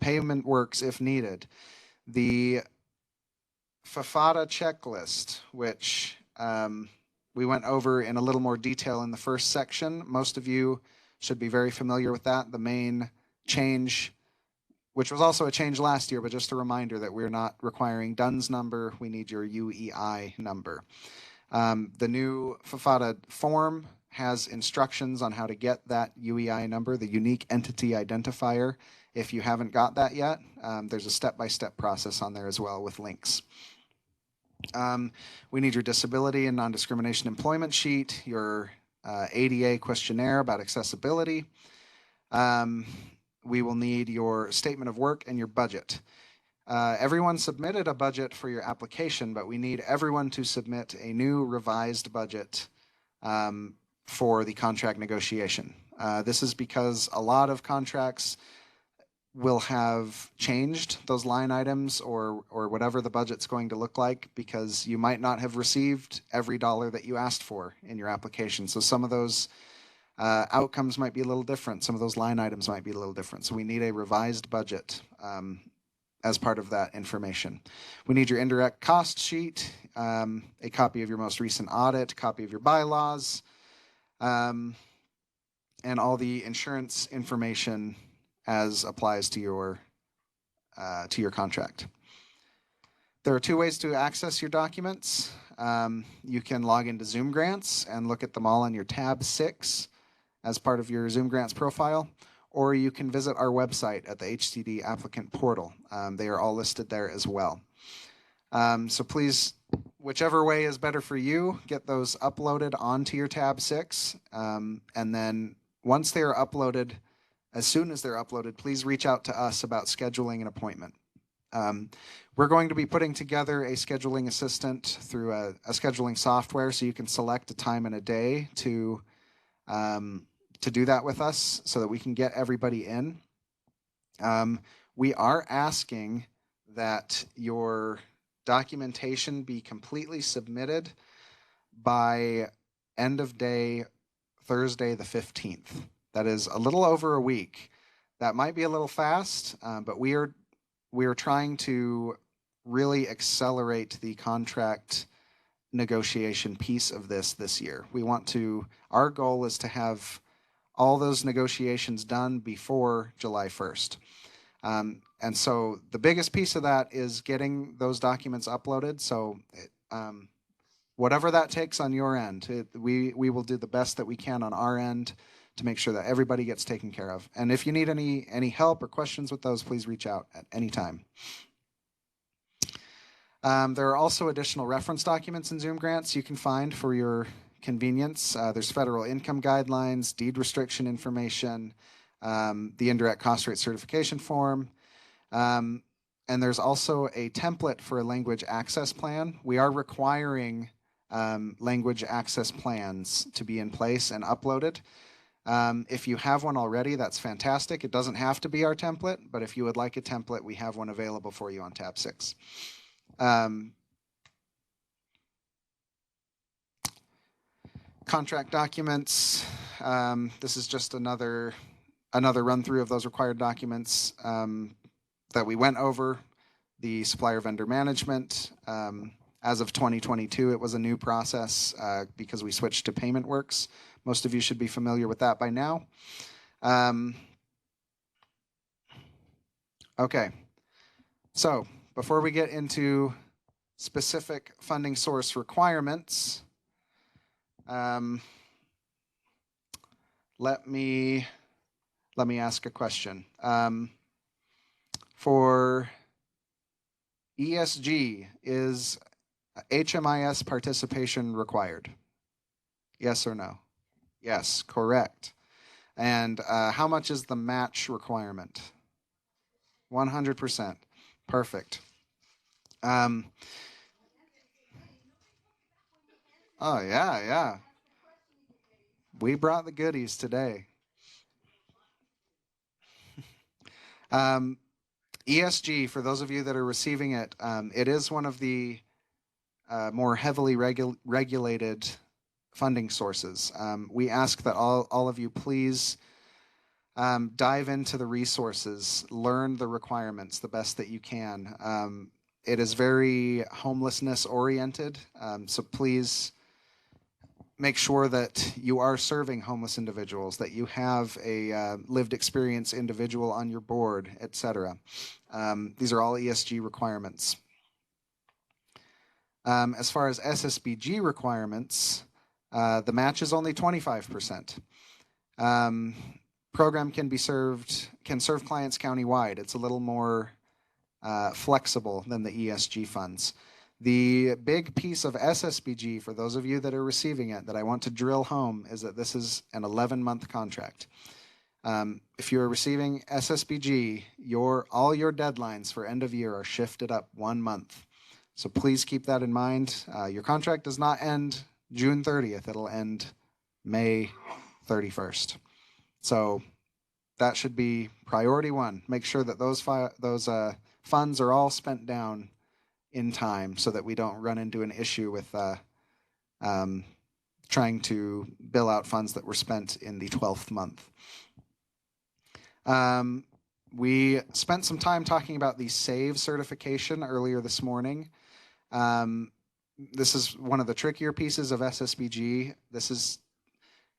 payment works if needed, the FFATA checklist, which we went over in a little more detail in the first section. Most of you should be very familiar with that. The main change, which was also a change last year, but just a reminder that we're not requiring DUNS number, we need your UEI number. The new FFATA form has instructions on how to get that UEI number, the unique entity identifier. If you haven't got that yet, there's a step-by-step process on there as well with links. We need your disability and non-discrimination employment sheet, your ADA questionnaire about accessibility. We will need your statement of work and your budget. Everyone submitted a budget for your application, but we need everyone to submit a new revised budget for the contract negotiation. This is because a lot of contracts will have changed those line items or whatever the budget's going to look like, because you might not have received every dollar that you asked for in your application. So some of those outcomes might be a little different. Some of those line items might be a little different. So we need a revised budget as part of that information. We need your indirect cost sheet, a copy of your most recent audit, a copy of your bylaws, and all the insurance information as applies to your contract. There are two ways to access your documents. You can log into Zoom Grants and look at them all on your tab 6 as part of your Zoom Grants profile, or you can visit our website at the HCD applicant portal. They are all listed there as well. So please, whichever way is better for you, get those uploaded onto your tab 6, and then once they are uploaded, as soon as they're uploaded, please reach out to us about scheduling an appointment. We're going to be putting together a scheduling assistant through a scheduling software, so you can select a time and a day to do that with us so that we can get everybody in. We are asking that your documentation be completely submitted by end of day Thursday the 15th. That is a little over a week. That might be a little fast, but we are trying to really accelerate the contract negotiation piece of this year. Our goal is to have all those negotiations done before July 1st. And so the biggest piece of that is getting those documents uploaded. So whatever that takes on your end, we will do the best that we can on our end to make sure that everybody gets taken care of. And if you need any help or questions with those, please reach out at any time. There are also additional reference documents in Zoom Grants you can find for your convenience. There's federal income guidelines, deed restriction information, the indirect cost rate certification form, and there's also a template for a language access plan. We are requiring language access plans to be in place and uploaded. If you have one already, that's fantastic. It doesn't have to be our template, but if you would like a template, we have one available for you on tab 6. Contract documents. This is just another run through of those required documents that we went over. The supplier vendor management. As of 2022, it was a new process because we switched to PaymentWorks. Most of you should be familiar with that by now. Okay, so before we get into specific funding source requirements, let me ask a question. For ESG, is HMIS participation required? Yes or no? Yes, correct. And how much is the match requirement? 100%. Perfect. Oh, yeah. We brought the goodies today. ESG, for those of you that are receiving it, it is one of the more heavily regulated funding sources. We ask that all of you please dive into the resources, learn the requirements the best that you can. It is very homelessness oriented, so please make sure that you are serving homeless individuals, that you have a lived experience individual on your board, etc. These are all ESG requirements. As far as SSBG requirements, the match is only 25%. Program can serve clients countywide. It's a little more flexible than the ESG funds. The big piece of SSBG, for those of you that are receiving it, that I want to drill home is that this is an 11-month contract. If you're receiving SSBG, all your deadlines for end of year are shifted up 1 month. So please keep that in mind. Your contract does not end June 30th. It'll end May 31st. So that should be priority one. Make sure that those funds are all spent down in time so that we don't run into an issue with trying to bill out funds that were spent in the 12th month. We spent some time talking about the SAVE certification earlier this morning. This is one of the trickier pieces of SSBG. This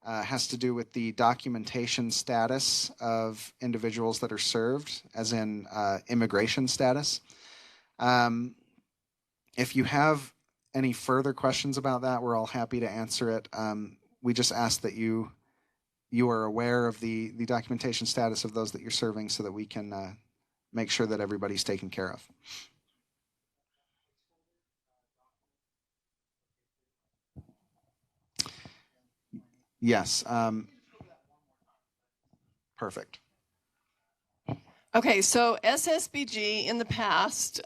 has to do with the documentation status of individuals that are served, as in immigration status. If you have any further questions about that, we're all happy to answer it. We just ask that you are aware of the documentation status of those that you're serving so that we can make sure that everybody's taken care of. Yes. Perfect. Okay, so SSBG in the past,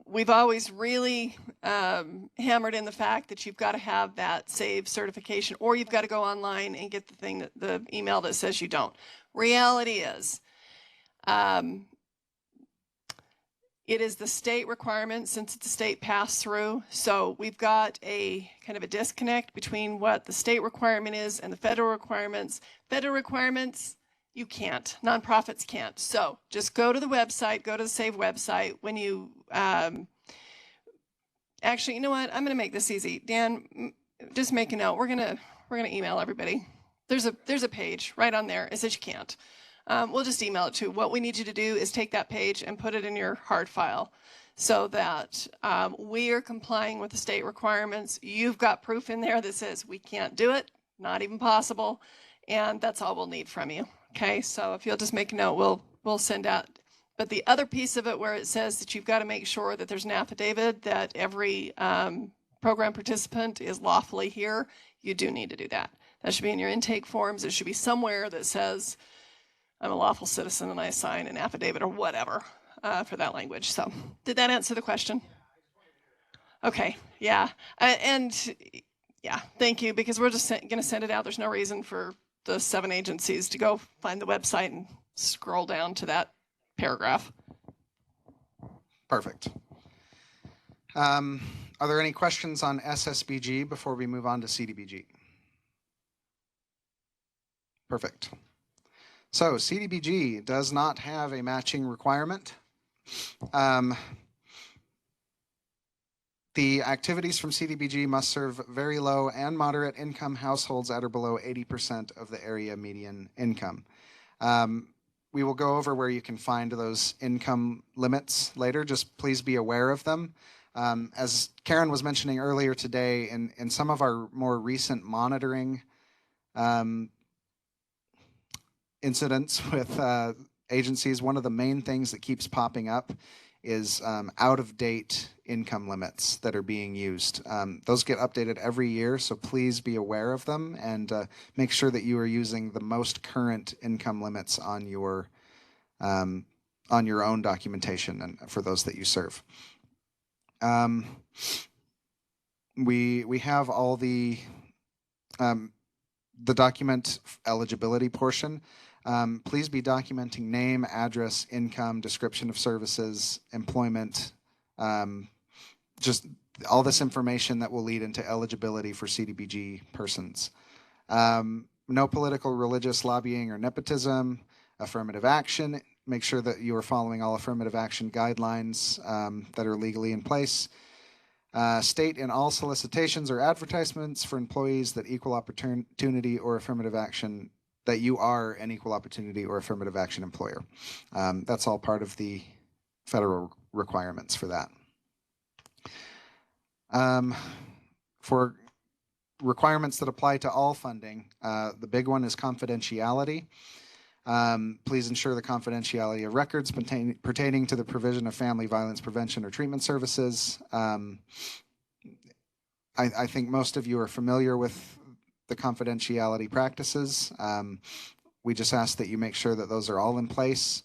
we've always really hammered in the fact that you've got to have that SAVE certification, or you've got to go online and get the email that says you don't. Reality is, it is the state requirement since it's a state pass-through. So we've got a kind of a disconnect between what the state requirement is and the federal requirements. Federal requirements, you can't. Nonprofits can't. So just go to the website, go to the SAVE website. When you, actually, you know what? I'm going to make this easy. Dan, just make a note. We're gonna email everybody. There's a page right on there. It says you can't. We'll just email it to. What we need you to do is take that page and put it in your hard file so that we are complying with the state requirements. You've got proof in there that says we can't do it, not even possible, and that's all we'll need from you. Okay, so if you'll just make a note, we'll send out. But the other piece of it where it says that you've got to make sure that there's an affidavit that every program participant is lawfully here, you do need to do that. That should be in your intake forms. It should be somewhere that says I'm a lawful citizen and I sign an affidavit or whatever for that language. So did that answer the question? Okay, yeah. And yeah, thank you, because we're just going to send it out. There's no reason for the 7 agencies to go find the website and scroll down to that paragraph. Perfect. Are there any questions on SSBG before we move on to CDBG? Perfect. So CDBG does not have a matching requirement. The activities from CDBG must serve very low and moderate income households at or below 80% of the area median income. We will go over where you can find those income limits later. Just please be aware of them. As Karen was mentioning earlier today, in some of our more recent monitoring incidents with agencies, one of the main things that keeps popping up is out-of-date income limits that are being used. Those get updated every year, so please be aware of them and make sure that you are using the most current income limits on your own documentation and for those that you serve. We have all the document eligibility portion. Please be documenting name, address, income, description of services, employment, just all this information that will lead into eligibility for CDBG persons. No political, religious, lobbying, or nepotism, affirmative action. Make sure that you are following all affirmative action guidelines that are legally in place. State in all solicitations or advertisements for employees that equal opportunity or affirmative action that you are an equal opportunity or affirmative action employer. That's all part of the federal requirements for that. For requirements that apply to all funding, the big one is confidentiality. Please ensure the confidentiality of records pertaining to the provision of family violence prevention or treatment services. I think most of you are familiar with the confidentiality practices. We just ask that you make sure that those are all in place.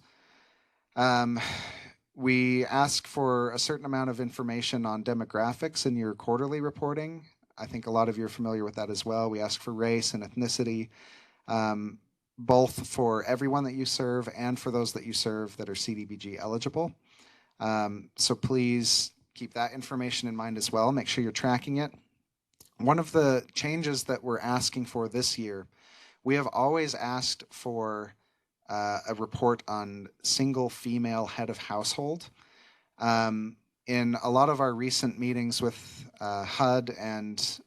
We ask for a certain amount of information on demographics in your quarterly reporting. I think a lot of you are familiar with that as well. We ask for race and ethnicity, both for everyone that you serve and for those that you serve that are CDBG eligible. So please keep that information in mind as well. Make sure you're tracking it. One of the changes that we're asking for this year, we have always asked for a report on single female head of household. In a lot of our recent meetings with HUD and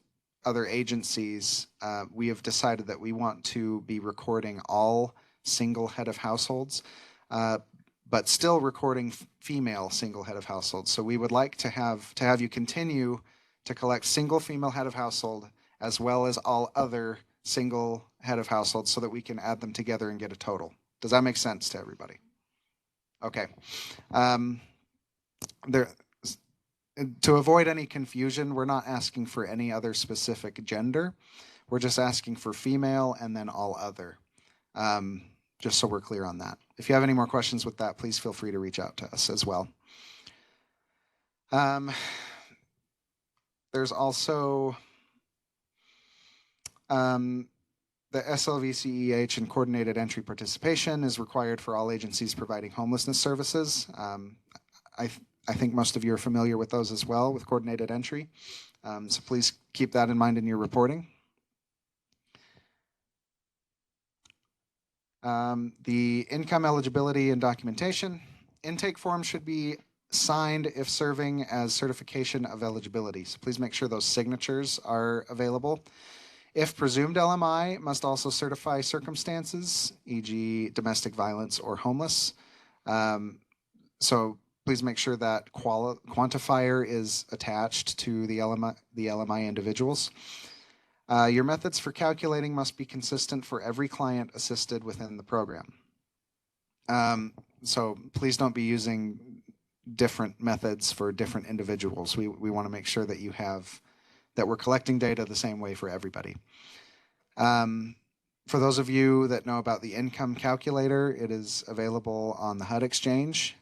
other agencies, we have decided that we want to be recording all single head of households, but still recording female single head of households. So we would like to have you continue to collect single female head of household as well as all other single head of household so that we can add them together and get a total. Does that make sense to everybody? Okay. To avoid any confusion, we're not asking for any other specific gender. We're just asking for female and then all other, just so we're clear on that. If you have any more questions with that, please feel free to reach out to us as well. There's also the SLCo and coordinated entry participation is required for all agencies providing homelessness services. I think most of you are familiar with those as well, with coordinated entry. So please keep that in mind in your reporting. The income eligibility and documentation. Intake forms should be signed if serving as certification of eligibility. So please make sure those signatures are available. If presumed LMI, must also certify circumstances, e.g. domestic violence or homeless. So please make sure that quantifier is attached to the LMI individuals. Your methods for calculating must be consistent for every client assisted within the program. So please don't be using different methods for different individuals. We want to make sure that that we're collecting data the same way for everybody. For those of you that know about the income calculator, it is available on the HUD exchange,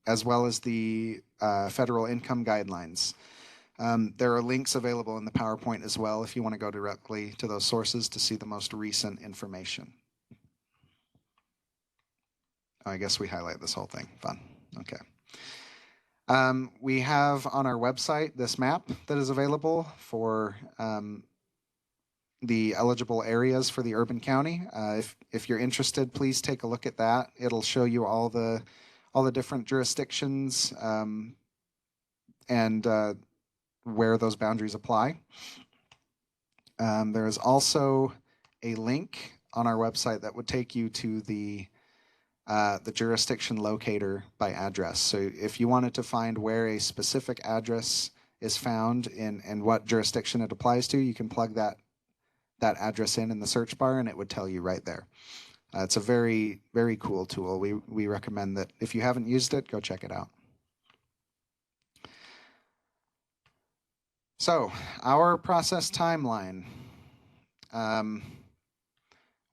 as well as the federal income guidelines. There are links available in the PowerPoint as well if you want to go directly to those sources to see the most recent information. I guess we highlight this whole thing. Fun. Okay. We have on our website this map that is available for the eligible areas for the urban county. If you're interested, please take a look at that. It'll show you all the different jurisdictions and where those boundaries apply. There is also a link on our website that would take you to the jurisdiction locator by address. So if you wanted to find where a specific address is found and what jurisdiction it applies to, you can plug that address in the search bar and it would tell you right there. It's a very, very cool tool. We recommend that if you haven't used it, go check it out. So our process timeline.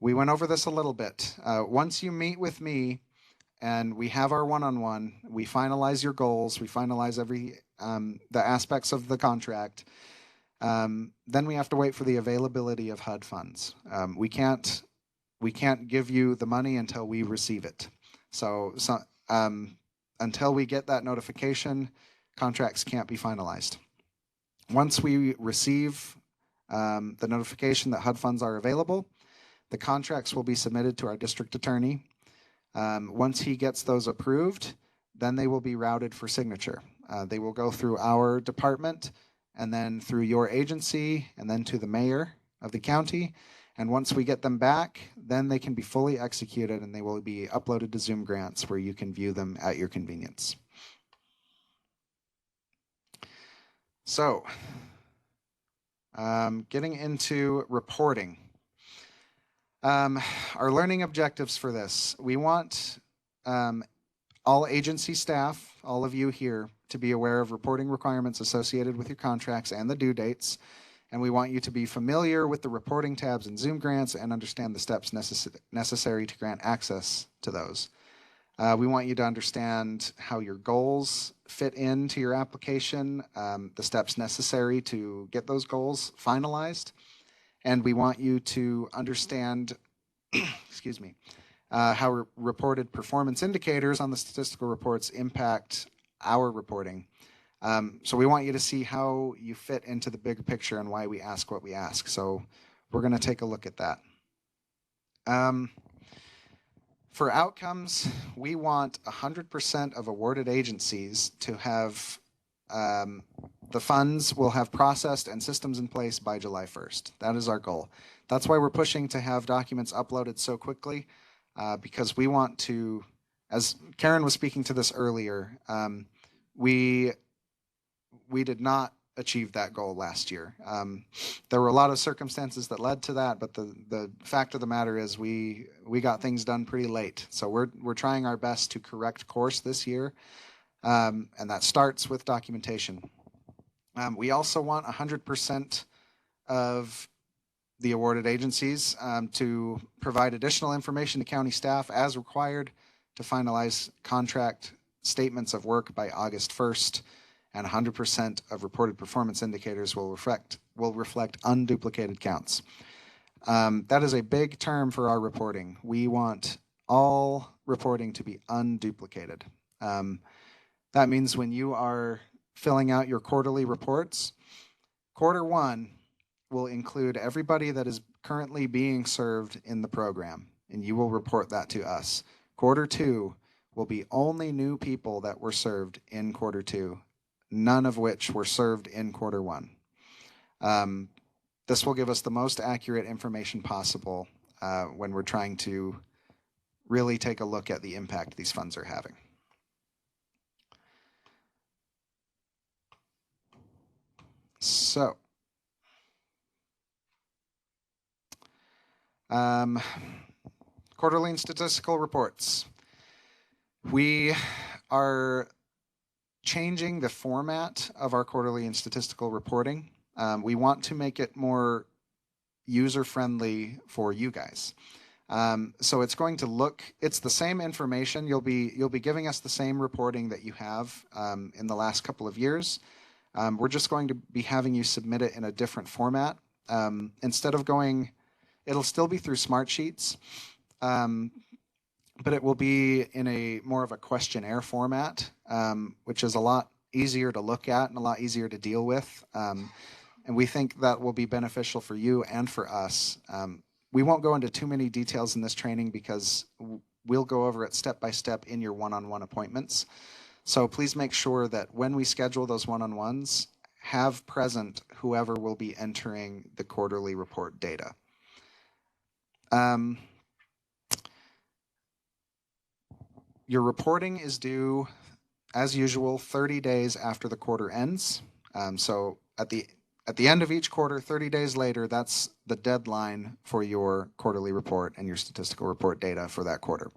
We went over this a little bit. Once you meet with me and we have our one-on-one, we finalize your goals, we finalize the aspects of the contract, then we have to wait for the availability of HUD funds. We can't give you the money until we receive it. So until we get that notification, contracts can't be finalized. Once we receive the notification that HUD funds are available, the contracts will be submitted to our district attorney. Once he gets those approved, then they will be routed for signature. They will go through our department and then through your agency and then to the mayor of the county. And once we get them back, then they can be fully executed and they will be uploaded to Zoom Grants where you can view them at your convenience. So, getting into reporting. Our learning objectives for this, we want all agency staff, all of you here, to be aware of reporting requirements associated with your contracts and the due dates. And we want you to be familiar with the reporting tabs in Zoom grants and understand the steps necessary to grant access to those. We want you to understand how your goals fit into your application, the steps necessary to get those goals finalized. And we want you to understand, excuse me, how reported performance indicators on the statistical reports impact our reporting. So we want you to see how you fit into the bigger picture and why we ask what we ask. So we're going to take a look at that. For outcomes, we want 100% of awarded agencies to have the funds will have processed and systems in place by July 1st. That is our goal. That's why we're pushing to have documents uploaded so quickly, because we want to, as Karen was speaking to this earlier, we did not achieve that goal last year. There were a lot of circumstances that led to that, but the fact of the matter is we got things done pretty late. So we're trying our best to correct course this year, and that starts with documentation. We also want 100% of the awarded agencies to provide additional information to county staff as required to finalize contract statements of work by August 1st, and 100% of reported performance indicators will reflect unduplicated counts. That is a big term for our reporting. We want all reporting to be unduplicated. That means when you are filling out your quarterly reports, quarter one will include everybody that is currently being served in the program, and you will report that to us. Quarter two will be only new people that were served in quarter two, none of which were served in quarter one. This will give us the most accurate information possible when we're trying to really take a look at the impact these funds are having. So, quarterly and statistical reports. We are changing the format of our quarterly and statistical reporting. We want to make it more user-friendly for you guys. So it's going to look, it's the same information. You'll be giving us the same reporting that you have in the last couple of years. We're just going to be having you submit it in a different format. Instead of going, it'll still be through Smartsheets, but it will be in a more of a questionnaire format, which is a lot easier to look at and a lot easier to deal with. And we think that will be beneficial for you and for us. We won't go into too many details in this training because we'll go over it step by step in your one-on-one appointments. So please make sure that when we schedule those one-on-ones, have present whoever will be entering the quarterly report data. Your reporting is due, as usual, 30 days after the quarter ends. So at the end of each quarter, 30 days later, that's the deadline for your quarterly report and your statistical report data for that quarter.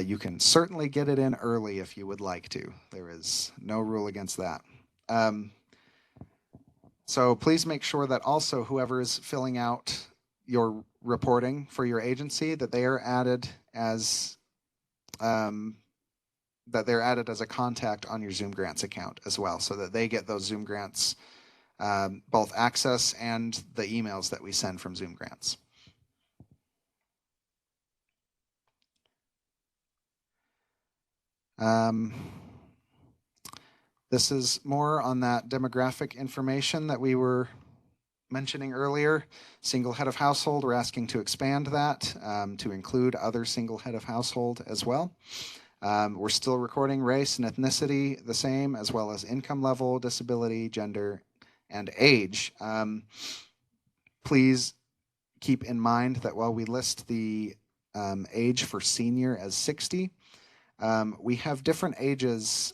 You can certainly get it in early if you would like to. There is no rule against that. So please make sure that also whoever is filling out your reporting for your agency, that they are added as a contact on your Zoom Grants account as well, so that they get those Zoom Grants, both access and the emails that we send from Zoom Grants. This is more on that demographic information that we were mentioning earlier. Single head of household, we're asking to expand that to include other single head of household as well. We're still recording race and ethnicity the same, as well as income level, disability, gender, and age. Please keep in mind that while we list the age for senior as 60, we have different ages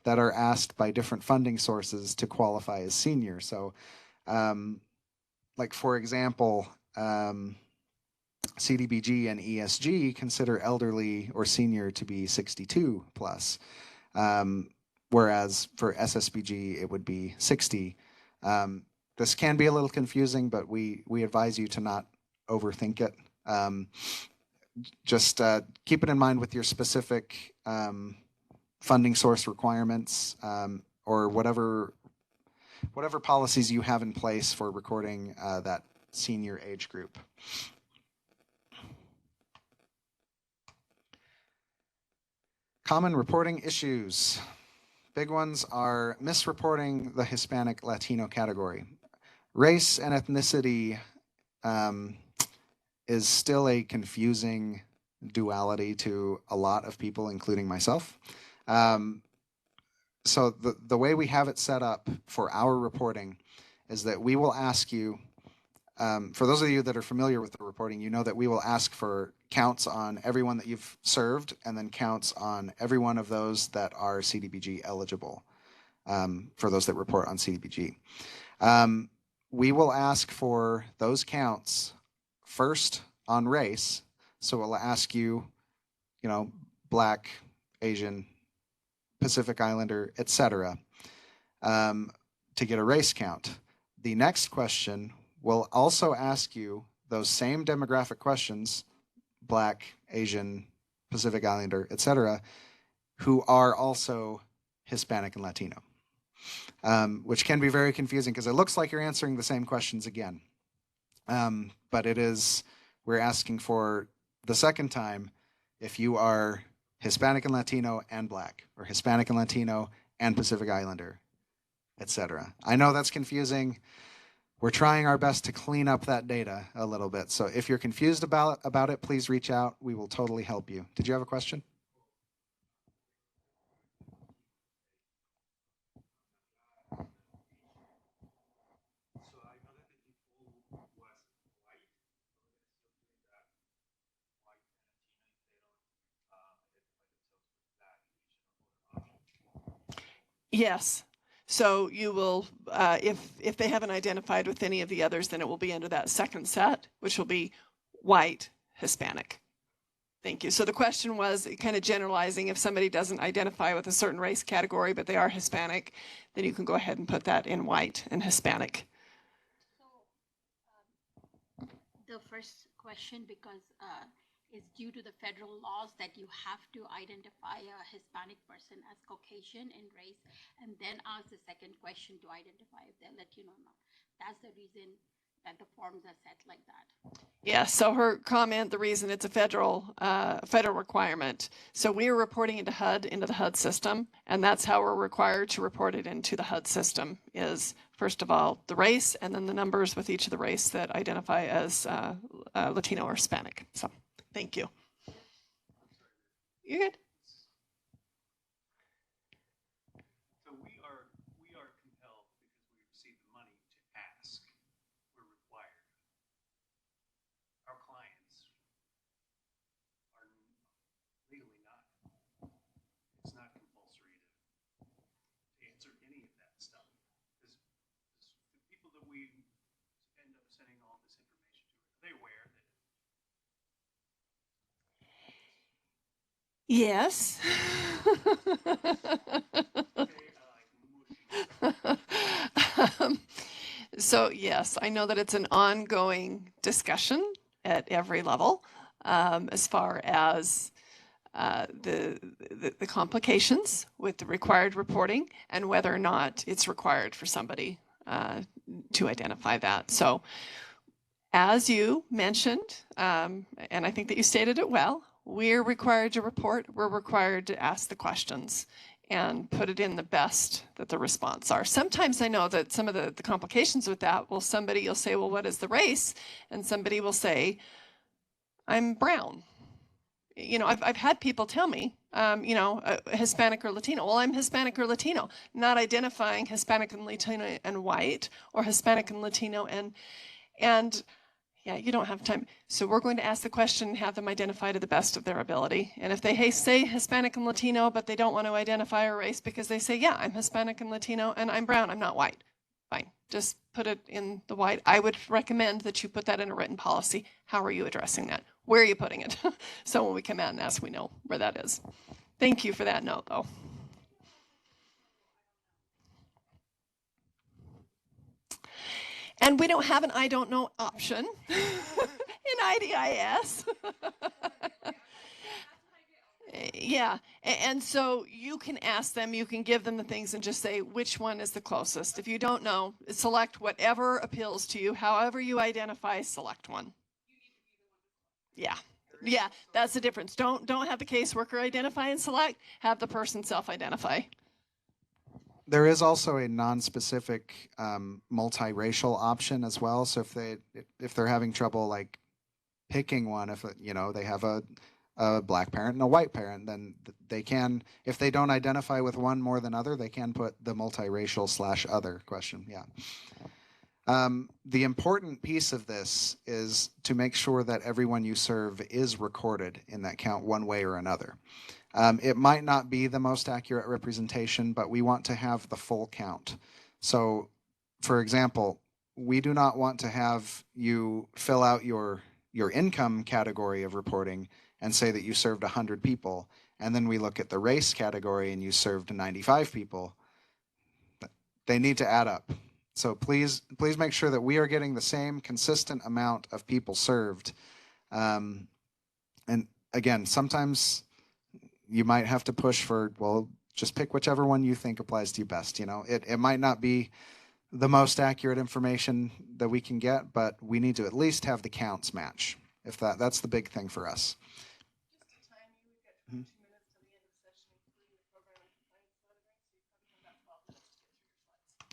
that are asked by different funding sources to qualify as senior. So, like for example, CDBG and ESG consider elderly or senior to be 62 plus, whereas for SSBG it would be 60. This can be a little confusing, but we advise you to not overthink it. Just keep it in mind with your specific funding source requirements, or whatever policies you have in place for recording that senior age group. Common reporting issues. Big ones are misreporting the Hispanic Latino category. Race and ethnicity is still a confusing duality to a lot of people, including myself. So the way we have it set up for our reporting is that we will ask you, for those of you that are familiar with the reporting, you know that we will ask for counts on everyone that you've served and then counts on every one of those that are CDBG eligible, for those that report on CDBG. We will ask for those counts first on race. So we'll ask you, Black, Asian, Pacific Islander, etc., to get a race count. The next question will also ask you those same demographic questions, Black, Asian, Pacific Islander, etc., who are also Hispanic and Latino, which can be very confusing because it looks like you're answering the same questions again. But we're asking for the second time if you are Hispanic and Latino and Black, or Hispanic and Latino and Pacific Islander, etc. I know that's confusing. We're trying our best to clean up that data a little bit. So if you're confused about it, please reach out. We will totally help you. Did you have a question? Yes. So you will, if they haven't identified with any of the others, then it will be under that second set, which will be white, Hispanic. Thank you. So the question was kind of generalizing, if somebody doesn't identify with a certain race category, but they are Hispanic, then you can go ahead and put that in white and Hispanic. So the first question, because it's due to the federal laws that you have to identify a Hispanic person as Caucasian in race, and then ask the second question to identify if they're Latino or not. That's the reason that the forms are set like that. Yeah, so her comment, the reason it's a federal requirement. So we are reporting into the HUD system, and that's how we're required to report it into the HUD system, is first of all, the race, and then the numbers with each of the race that identify as Latino or Hispanic. So thank you. You're good. So we are compelled, because we receive the money, to ask. We're required. Our clients are legally not. It's not compulsory to answer any of that stuff. Because the people that we end up sending all this information to, are they aware that? Yes. So yes, I know that it's an ongoing discussion at every level, as far as the complications with the required reporting and whether or not it's required for somebody to identify that. So as you mentioned, and I think that you stated it well, we're required to report, we're required to ask the questions and put it in the best that the response are. Sometimes I know that some of the complications with that, well, somebody will say, well, what is the race? And somebody will say, I'm brown. I've had people tell me, Hispanic or Latino. Well, I'm Hispanic or Latino, not identifying Hispanic and Latino and white, or Hispanic and Latino and yeah, you don't have time. So we're going to ask the question and have them identify to the best of their ability. And if they say Hispanic and Latino, but they don't want to identify a race because they say, yeah, I'm Hispanic and Latino and I'm brown, I'm not white. fine. Just put it in the white. I would recommend that you put that in a written policy. How are you addressing that? Where are you putting it? So when we come out and ask, we know where that is. Thank you for that note, though. And we don't have an I don't know option in IDIS. Yeah, and so you can ask them, you can give them the things and just say which one is the closest. If you don't know, select whatever appeals to you. However you identify, select one. Yeah, yeah, that's the difference. Don't have the caseworker identify and select. Have the person self-identify. There is also a non-specific multiracial option as well. So if they're having trouble like picking one, if they have a black parent and a white parent, then they can, if they don't identify with one more than other, they can put the multiracial/other question. Yeah. The important piece of this is to make sure that everyone you serve is recorded in that count one way or another. It might not be the most accurate representation, but we want to have the full count. So, for example, we do not want to have you fill out your income category of reporting and say that you served 100 people, and then we look at the race category and you served 95 people. They need to add up. So please make sure that we are getting the same consistent amount of people served. And again, sometimes you might have to push for, well, just pick whichever one you think applies to you best. It might not be the most accurate information that we can get, but we need to at least have the counts match. If that's the big thing for us.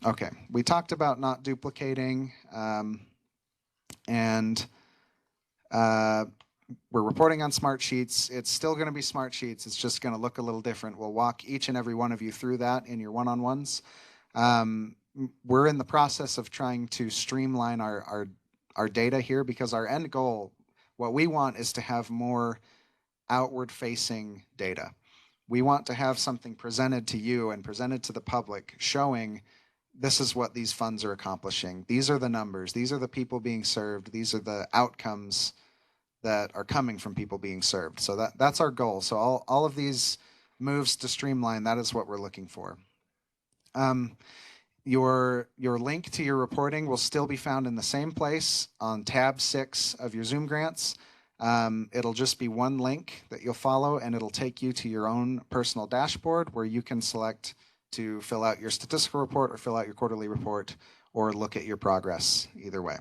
Okay, we talked about not duplicating, and we're reporting on smart sheets. It's still going to be smart sheets. It's just going to look a little different. We'll walk each and every one of you through that in your one-on-ones. We're in the process of trying to streamline our data here, because our end goal, what we want, is to have more outward-facing data. We want to have something presented to you and presented to the public showing this is what these funds are accomplishing. These are the numbers. These are the people being served. These are the outcomes that are coming from people being served. So that's our goal. So all of these moves to streamline, that is what we're looking for. Your link to your reporting will still be found in the same place on tab 6 of your Zoom grants. It'll just be one link that you'll follow, and it'll take you to your own personal dashboard where you can select to fill out your statistical report or fill out your quarterly report or look at your progress, either way.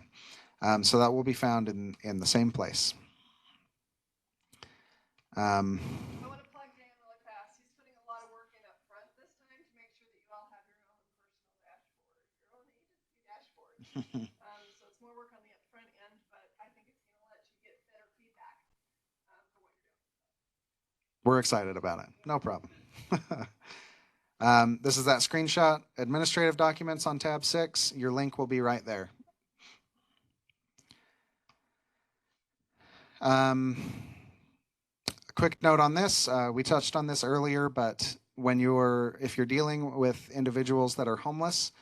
So that will be found in the same place. I want to plug Dan really fast. He's putting a lot of work in up front this time to make sure that you all have your own personal dashboard, your own agency dashboard. So it's more work on the upfront end, but I think it's going to let you get better feedback for what you're doing. We're excited about it. No problem. This is that screenshot. Administrative documents on tab 6. Your link will be right there. A quick note on this. We touched on this earlier, but if you're dealing with individuals that are homeless,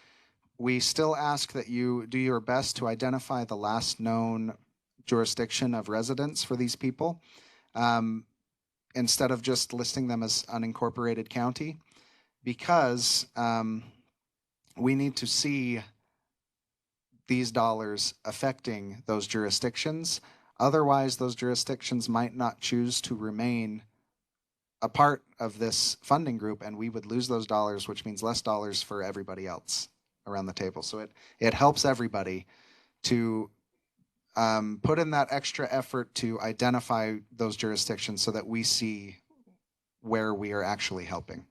we still ask that you do your best to identify the last known jurisdiction of residence for these people, instead of just listing them as unincorporated county, because we need to see these dollars affecting those jurisdictions. Otherwise, those jurisdictions might not choose to remain a part of this funding group, and we would lose those dollars, which means less dollars for everybody else around the table. So it helps everybody to put in that extra effort to identify those jurisdictions so that we see where we are actually helping.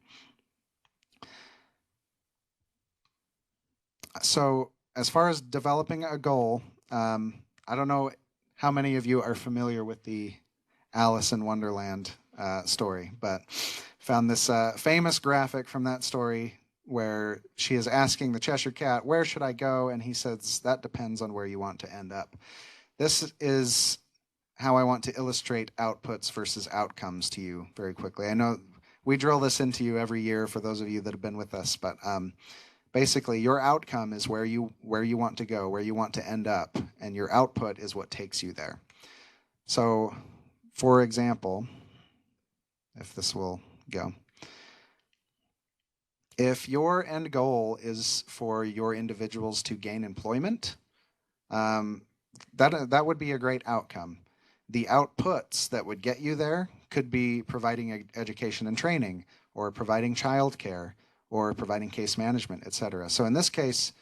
So as far as developing a goal, I don't know how many of you are familiar with the Alice in Wonderland story, but found this famous graphic from that story where she is asking the Cheshire Cat, where should I go? And he says, that depends on where you want to end up. This is how I want to illustrate outputs versus outcomes to you very quickly. I know we drill this into you every year for those of you that have been with us, but basically your outcome is where you want to go, where you want to end up, and your output is what takes you there. So, for example, if this will go, if your end goal is for your individuals to gain employment, that would be a great outcome. The outputs that would get you there could be providing education and training, or providing childcare, or providing case management, etc. So in this case,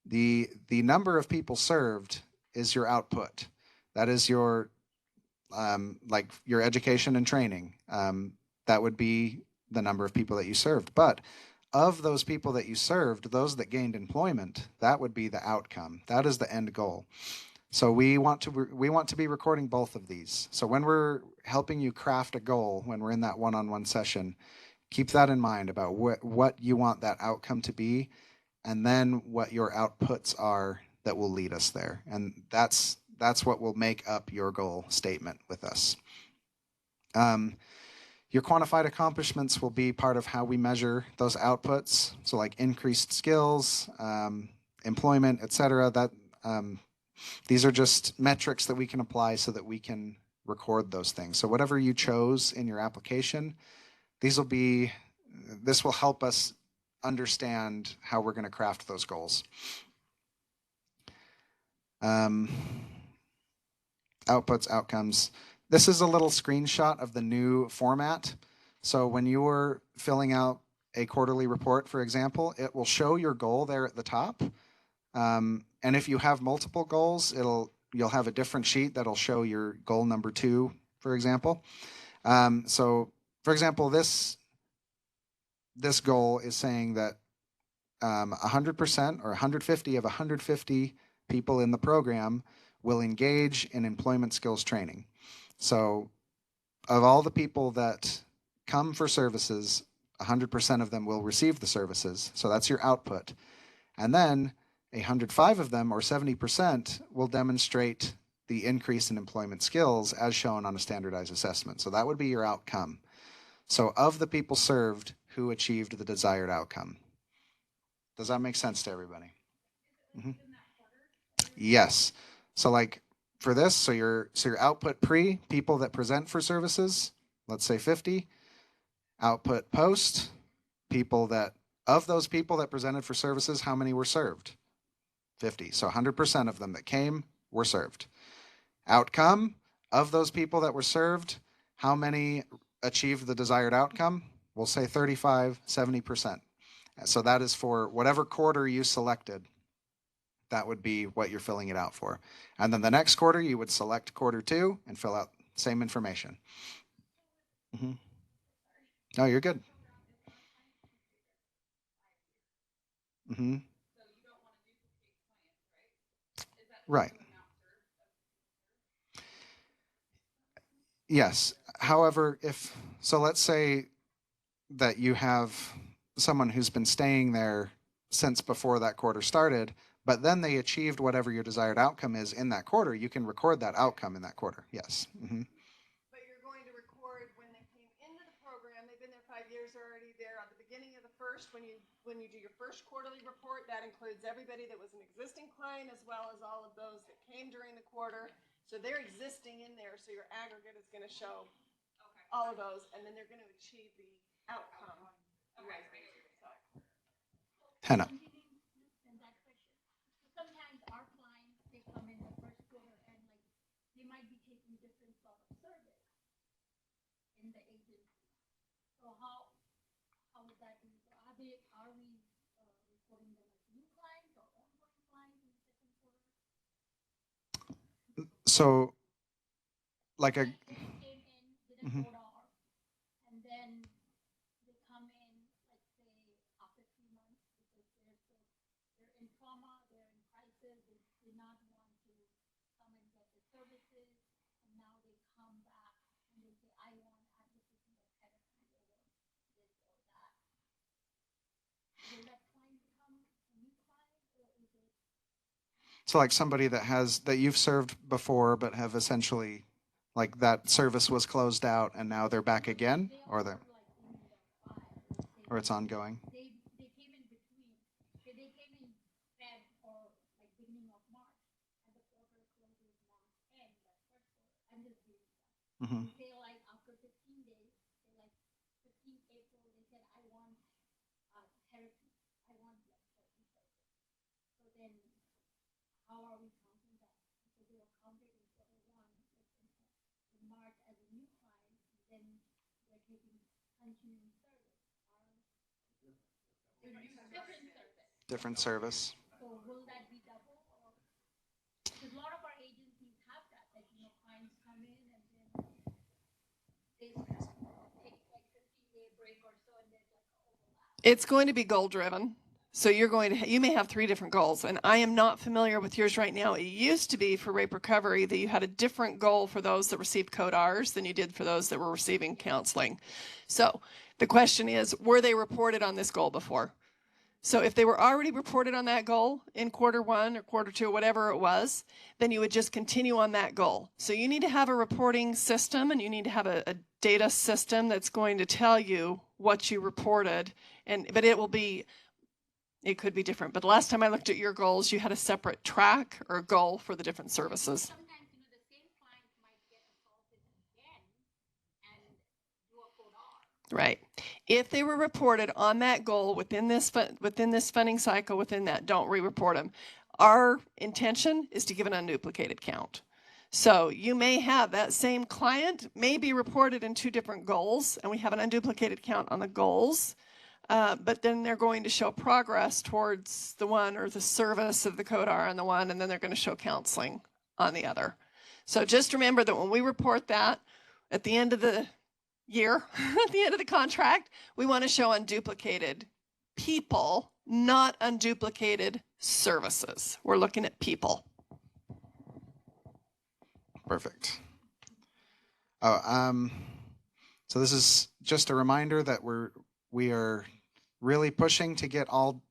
the number of people served is your output. That is your like your education and training. That would be the number of people that you served. But of those people that you served, those that gained employment, that would be the outcome. That is the end goal. So we want to be recording both of these. So when we're helping you craft a goal, when we're in that one-on-one session, keep that in mind about what you want that outcome to be, and then what your outputs are that will lead us there. And that's what will make up your goal statement with us. Your quantified accomplishments will be part of how we measure those outputs. So like increased skills, employment, etc. These are just metrics that we can apply so that we can record those things. So whatever you chose in your application, this will help us understand how we're going to craft those goals. Outputs, outcomes. This is a little screenshot of the new format. So when you're filling out a quarterly report, for example, it will show your goal there at the top. And if you have multiple goals, you'll have a different sheet that'll show your goal number 2, for example. So, for example, this goal is saying that 100% or 150 of 150 people in the program will engage in employment skills training. So, of all the people that come for services, 100% of them will receive the services. So that's your output. And then 105 of them, or 70%, will demonstrate the increase in employment skills as shown on a standardized assessment. So that would be your outcome. So of the people served, who achieved the desired outcome? Does that make sense to everybody? Mm-hmm. Yes. So like for this, so your output pre, people that present for services, let's say 50. Output post, people that, of those people that presented for services, how many were served? 50. So 100% of them that came were served. Outcome, of those people that were served, how many achieved the desired outcome? We'll say 35, 70%. So that is for whatever quarter you selected. That would be what you're filling it out for. And then the next quarter, you would select quarter 2 and fill out same information. Mm-hmm. No, you're good. Mm-hmm. Right. Yes. However, let's say that you have someone who's been staying there since before that quarter started, but then they achieved whatever your desired outcome is in that quarter, you can record that outcome in that quarter. Yes. Mm-hmm. But you're going to record when they came into the program. They've been there 5 years, they're already there. At the beginning of the first, when you do your first quarterly report, that includes everybody that was an existing client as well as all of those that came during the quarter. So they're existing in there, so your aggregate is going to show all of those, and then they're going to achieve the outcome. Okay. Hannah. And that question. So sometimes our clients, they come in the first quarter and like they might be taking different sort of service in the agency. So how would that be? So are we reporting them as new clients or ongoing clients in the second quarter? So, like a. They came in, did a Mm-hmm. quota, and then they come in, let's say, after 3 months because they're in trauma, they're in crisis, they did not want to come and get the services, and now they come back and they say, I want advocacy or therapy or this or that. Will that client become a new client, or is it? So like somebody that you've served before, but have essentially, like that service was closed out and now they're back again, or it's ongoing. They came in between. So they Mhm. Say like after 15 days, say like 15 April, they said, I want therapy, I want blood therapy. So then how are we counting that? So they were counted in quarter one, in March as a new client, then they're taking continuing service. Different service. Different service. So will that be double or? Because a lot of our agencies have that, like, clients come in and then they take like 15-day break or so and there's like overlap. It's going to be goal driven. So you're going to, you may have 3 different goals, and I am not familiar with yours right now. It used to be for rape recovery that you had a different goal for those that received code R's than you did for those that were receiving counseling. So the question is, were they reported on this goal before? So if they were already reported on that goal in quarter one or quarter two, or whatever it was, then you would just continue on that goal. So you need to have a reporting system, and you need to have a data system that's going to tell you what you reported. But it will be, it could be different. But last time I looked at your goals, you had a separate track or goal for the different services. Sometimes, the same client might get assaulted again and do a code R. Right. If they were reported on that goal within this funding cycle, within that, don't re-report them. Our intention is to give an unduplicated count. So you may have that same client may be reported in 2 different goals, and we have an unduplicated count on the goals. But then they're going to show progress towards the one, or the service of the code R on the one, and then they're going to show counseling on the other. So just remember that when we report that at the end of the year, at the end of the contract, we want to show unduplicated people, not unduplicated services. We're looking at people. Perfect. Oh, so this is just a reminder that we are really pushing to get all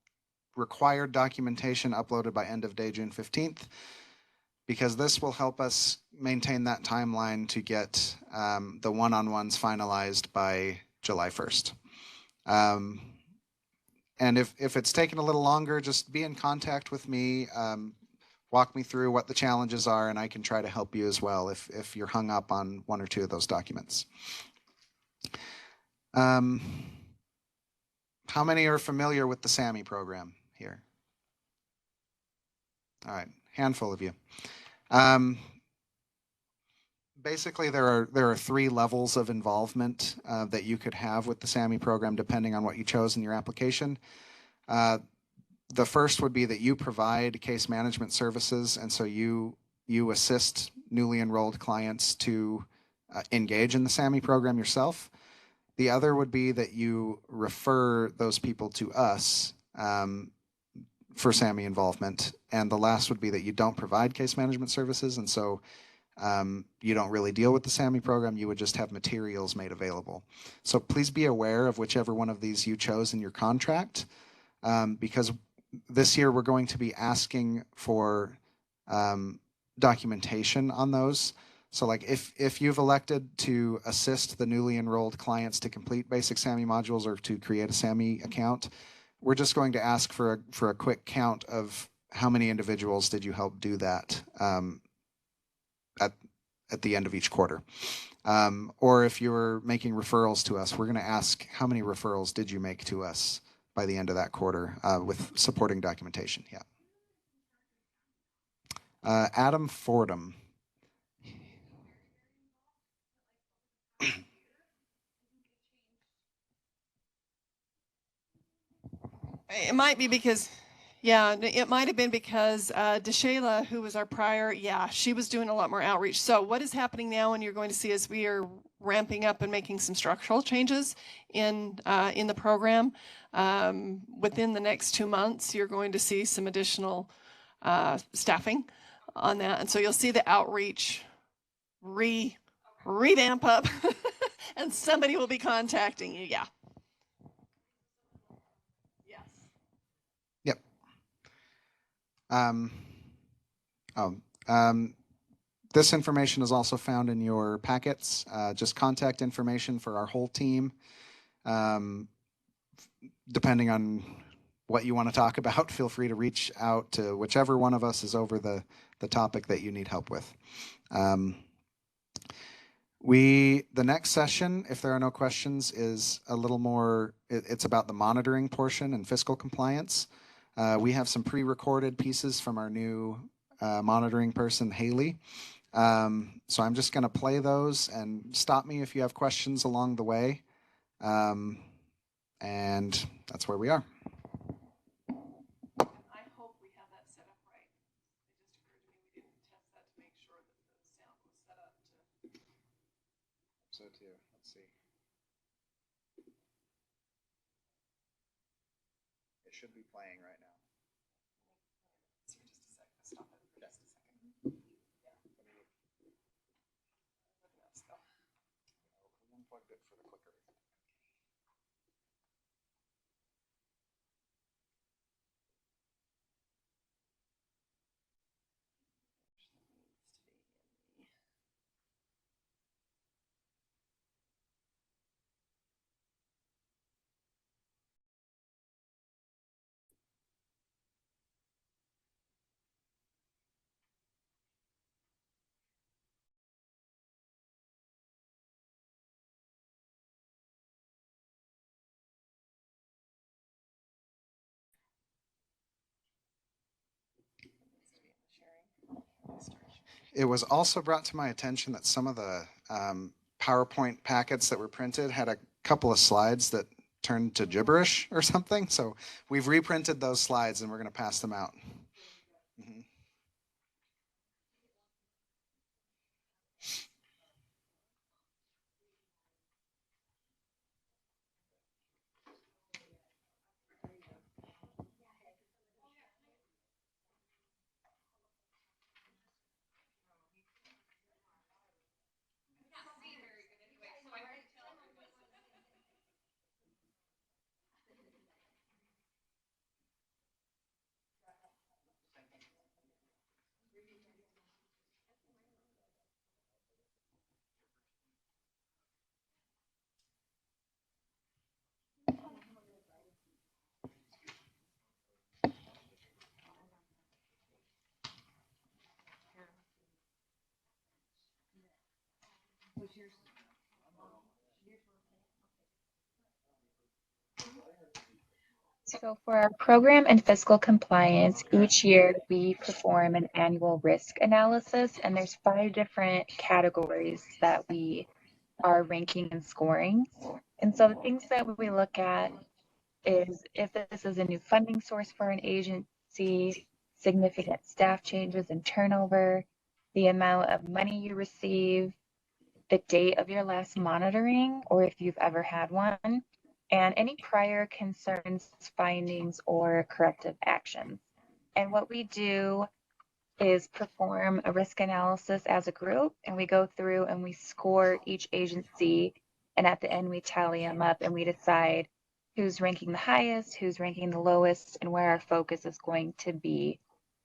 required documentation uploaded by end of day June 15th, because this will help us maintain that timeline to get the one-on-ones finalized by July 1st. And if it's taken a little longer, just be in contact with me. Walk me through what the challenges are, and I can try to help you as well if you're hung up on 1 or 2 of those documents. How many are familiar with the SAMI program here? All right, handful of you. Basically, there are 3 levels of involvement that you could have with the SAMI program, depending on what you chose in your application. The first would be that you provide case management services, and so you assist newly enrolled clients to engage in the SAMI program yourself. The other would be that you refer those people to us for SAMI involvement. And the last would be that you don't provide case management services, and so you don't really deal with the SAMI program. You would just have materials made available. So please be aware of whichever one of these you chose in your contract, because this year we're going to be asking for documentation on those. So like if you've elected to assist the newly enrolled clients to complete basic SAMI modules or to create a SAMI account, we're just going to ask for a quick count of how many individuals did you help do that at the end of each quarter. Or if you're making referrals to us, we're going to ask how many referrals did you make to us by the end of that quarter with supporting documentation. Yeah. Adam Fordham. It might be because, yeah, it might have been because DeShayla, who was our prior, yeah, she was doing a lot more outreach. So what is happening now, and you're going to see as we are ramping up and making some structural changes in the program, within the next 2 months, you're going to see some additional staffing on that. And so you'll see the outreach revamp up and somebody will be contacting you. Yeah. Yep. This information is also found in your packets, just contact information for our whole team. Depending on what you want to talk about, feel free to reach out to whichever one of us is over the topic that you need help with. The next session, if there are no questions, is a little more, it's about the monitoring portion and fiscal compliance. We have some pre-recorded pieces from our new monitoring person, Haley. So I'm just going to play those, and stop me if you have questions along the way. And that's where we are. I hope we have that set up right. It just occurred to me we didn't test that to make sure that the sound was set up to. So too, let's see. It should be playing right now. So just a second. Stop it for just a second. Let's go. Unplugged it for the clicker. It was also brought to my attention that some of the PowerPoint packets that were printed had a couple of slides that turned to gibberish or something. So we've reprinted those slides and we're going to pass them out. Mhm. So for our program and fiscal compliance, each year we perform an annual risk analysis, and there's 5 different categories that we are ranking and scoring. And so the things that we look at is if this is a new funding source for an agency, significant staff changes and turnover, the amount of money you receive, the date of your last monitoring, or if you've ever had one, and any prior concerns, findings, or corrective actions. And what we do is perform a risk analysis as a group, and we go through and we score each agency, and at the end we tally them up and we decide who's ranking the highest, who's ranking the lowest, and where our focus is going to be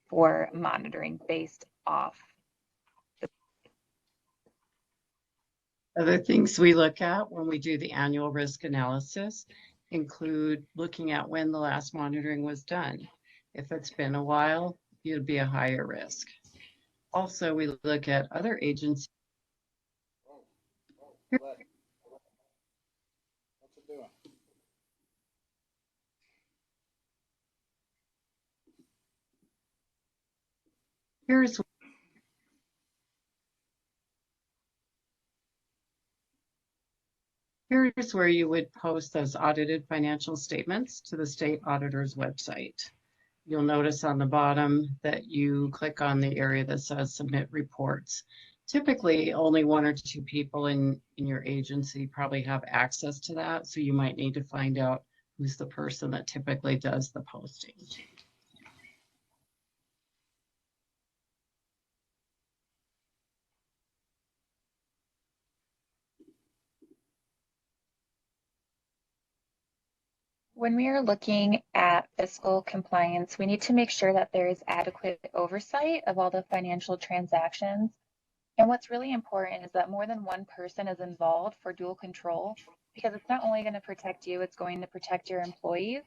for monitoring based off. Other things we look at when we do the annual risk analysis include looking at when the last monitoring was done. If it's been a while, it'd be a higher risk. Also, we look at other agencies. What's it doing? Here's where you would post those audited financial statements to the state auditor's website. You'll notice on the bottom that you click on the area that says submit reports. Typically, only 1 or 2 people in your agency probably have access to that, so you might need to find out who's the person that typically does the posting. When we are looking at fiscal compliance, we need to make sure that there is adequate oversight of all the financial transactions. And what's really important is that more than one person is involved for dual control, because it's not only going to protect you, it's going to protect your employees.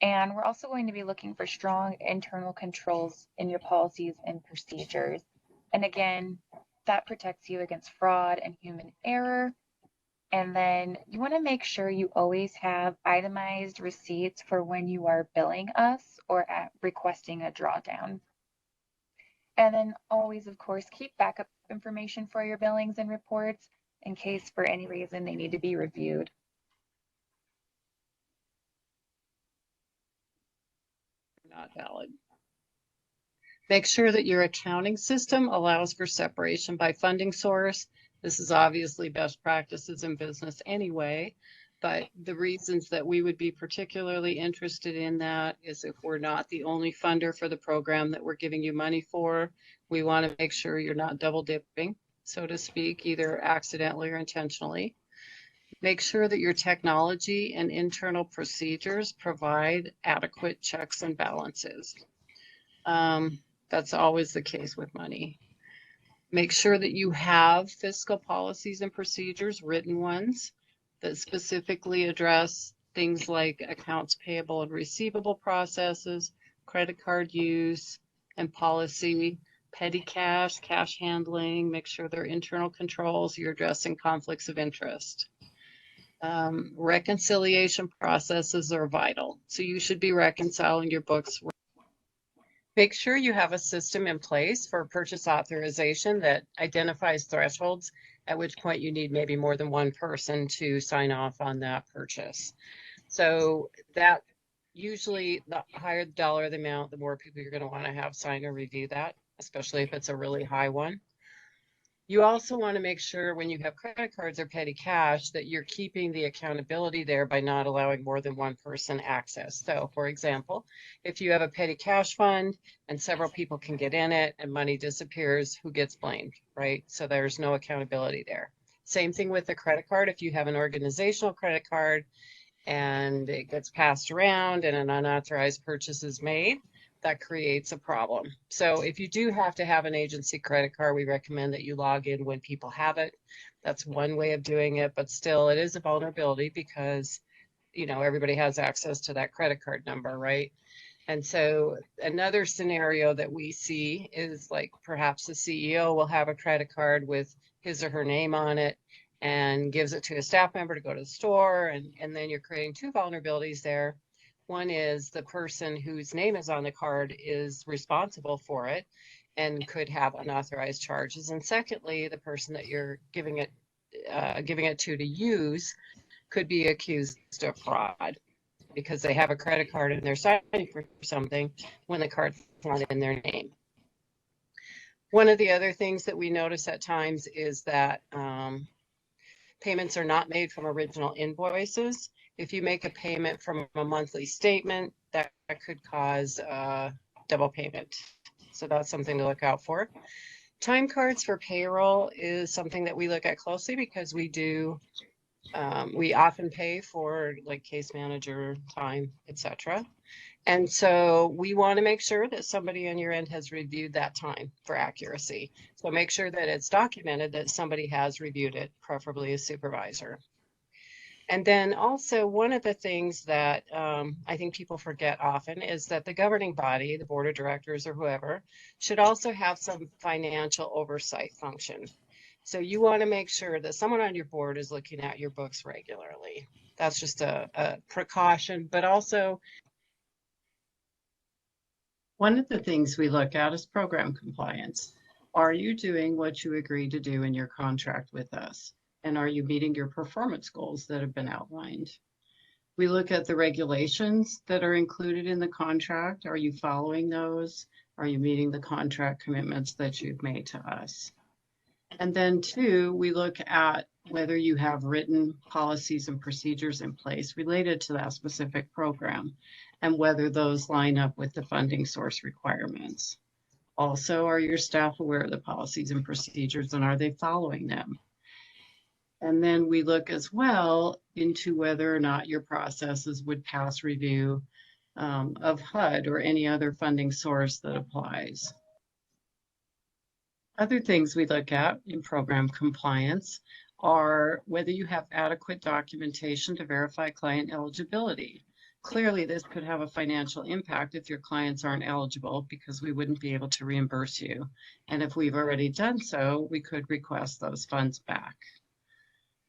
And we're also going to be looking for strong internal controls in your policies and procedures. And again, that protects you against fraud and human error. And then you want to make sure you always have itemized receipts for when you are billing us or requesting a drawdown. And then always, of course, keep backup information for your billings and reports in case for any reason they need to be reviewed. Not valid. Make sure that your accounting system allows for separation by funding source. This is obviously best practices in business anyway, but the reasons that we would be particularly interested in that is if we're not the only funder for the program that we're giving you money for, we want to make sure you're not double dipping, so to speak, either accidentally or intentionally. Make sure that your technology and internal procedures provide adequate checks and balances. That's always the case with money. Make sure that you have fiscal policies and procedures, written ones, that specifically address things like accounts payable and receivable processes, credit card use and policy, petty cash, cash handling. Make sure they're internal controls. You're addressing conflicts of interest. Reconciliation processes are vital. So you should be reconciling your books. Make sure you have a system in place for purchase authorization that identifies thresholds, at which point you need maybe more than one person to sign off on that purchase. So that usually the higher the dollar the amount, the more people you're going to want to have sign or review that, especially if it's a really high one. You also want to make sure when you have credit cards or petty cash that you're keeping the accountability there by not allowing more than one person access. So for example, if you have a petty cash fund and several people can get in it and money disappears, who gets blamed, right? So there's no accountability there. Same thing with the credit card. If you have an organizational credit card and it gets passed around and an unauthorized purchase is made, that creates a problem. So if you do have to have an agency credit card, we recommend that you log in when people have it. That's one way of doing it, but still it is a vulnerability because, you know, everybody has access to that credit card number, right? And so another scenario that we see is like perhaps the CEO will have a credit card with his or her name on it and gives it to a staff member to go to the store. And then you're creating two vulnerabilities there. One is the person whose name is on the card is responsible for it and could have unauthorized charges. And secondly, the person that you're giving it to use could be accused of fraud because they have a credit card and they're signing for something when the card's not in their name. One of the other things that we notice at times is that payments are not made from original invoices. If you make a payment from a monthly statement, that could cause double payment. So that's something to look out for. Time cards for payroll is something that we look at closely because we often pay for like case manager time, etc. And so we want to make sure that somebody on your end has reviewed that time for accuracy. So make sure that it's documented that somebody has reviewed it, preferably a supervisor. And then also one of the things that I think people forget often is that the governing body, the board of directors or whoever, should also have some financial oversight function. So you want to make sure that someone on your board is looking at your books regularly. That's just a precaution, but also one of the things we look at is program compliance. Are you doing what you agreed to do in your contract with us? And are you meeting your performance goals that have been outlined? We look at the regulations that are included in the contract. Are you following those? Are you meeting the contract commitments that you've made to us? And then two, we look at whether you have written policies and procedures in place related to that specific program and whether those line up with the funding source requirements. Also, are your staff aware of the policies and procedures and are they following them? And then we look as well into whether or not your processes would pass review of HUD or any other funding source that applies. Other things we look at in program compliance are whether you have adequate documentation to verify client eligibility. Clearly, this could have a financial impact if your clients aren't eligible because we wouldn't be able to reimburse you. And if we've already done so, we could request those funds back.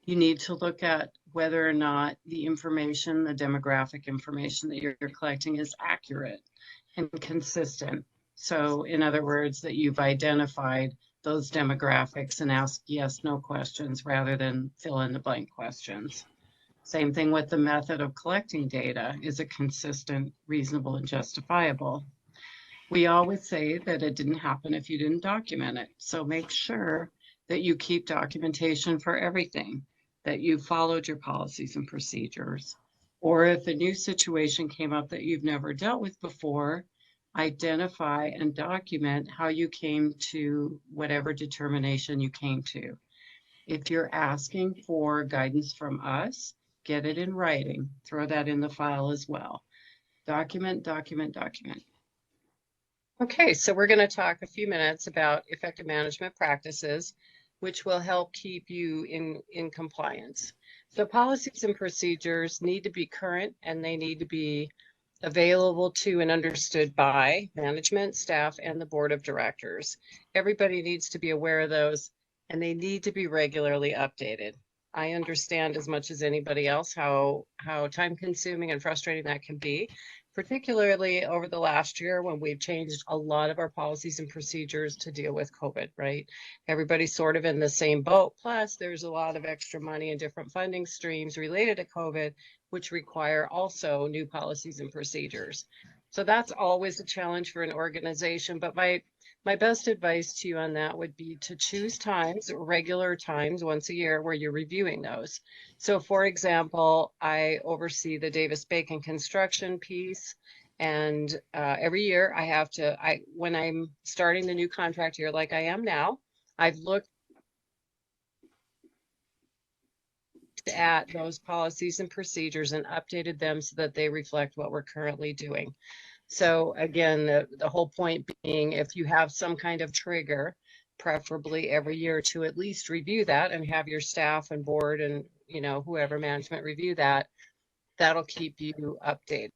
You need to look at whether or not the information, the demographic information that you're collecting is accurate and consistent. So in other words, that you've identified those demographics and ask yes, no questions rather than fill in the blank questions. Same thing with the method of collecting data. Is it consistent, reasonable, and justifiable? We always say that it didn't happen if you didn't document it. So make sure that you keep documentation for everything, that you followed your policies and procedures. Or if a new situation came up that you've never dealt with before, identify and document how you came to whatever determination you came to. If you're asking for guidance from us, get it in writing. Throw that in the file as well. Document, document, document. Okay, so we're going to talk a few minutes about effective management practices, which will help keep you in compliance. So policies and procedures need to be current and they need to be available to and understood by management, staff, and the board of directors. Everybody needs to be aware of those and they need to be regularly updated. I understand as much as anybody else how time consuming and frustrating that can be, particularly over the last year when we've changed a lot of our policies and procedures to deal with COVID, right? Everybody's sort of in the same boat. Plus, there's a lot of extra money and different funding streams related to COVID, which require also new policies and procedures. So that's always a challenge for an organization. But my best advice to you on that would be to choose times, regular times once a year where you're reviewing those. So for example, I oversee the Davis-Bacon construction piece. And every year I have to, when I'm starting the new contract year like I am now, I've looked at those policies and procedures and updated them so that they reflect what we're currently doing. So again, the whole point being, if you have some kind of trigger, preferably every year to at least review that and have your staff and board and, you know, whoever management review that, that'll keep you updated.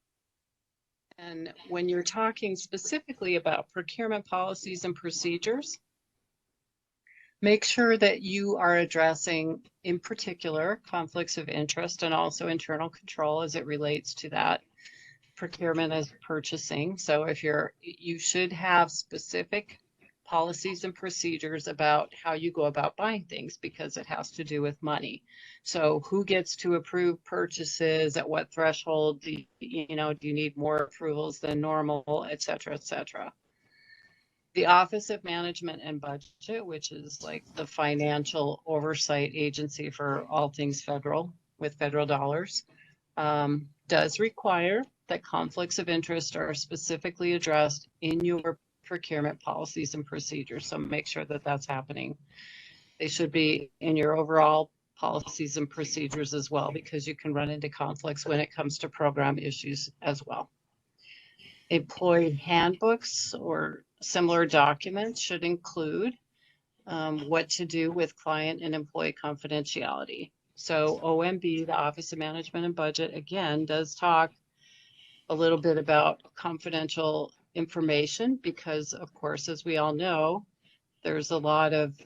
And when you're talking specifically about procurement policies and procedures, make sure that you are addressing, in particular, conflicts of interest and also internal control as it relates to that procurement as purchasing. So if you should have specific policies and procedures about how you go about buying things because it has to do with money. So who gets to approve purchases at what threshold? Do you need more approvals than normal, et cetera, et cetera. The Office of Management and Budget, which is like the financial oversight agency for all things federal with federal dollars, does require that conflicts of interest are specifically addressed in your procurement policies and procedures. So make sure that that's happening. They should be in your overall policies and procedures as well, because you can run into conflicts when it comes to program issues as well. Employee handbooks or similar documents should include what to do with client and employee confidentiality. So OMB, the Office of Management and Budget, again, does talk a little bit about confidential information because, of course, as we all know, there's a lot of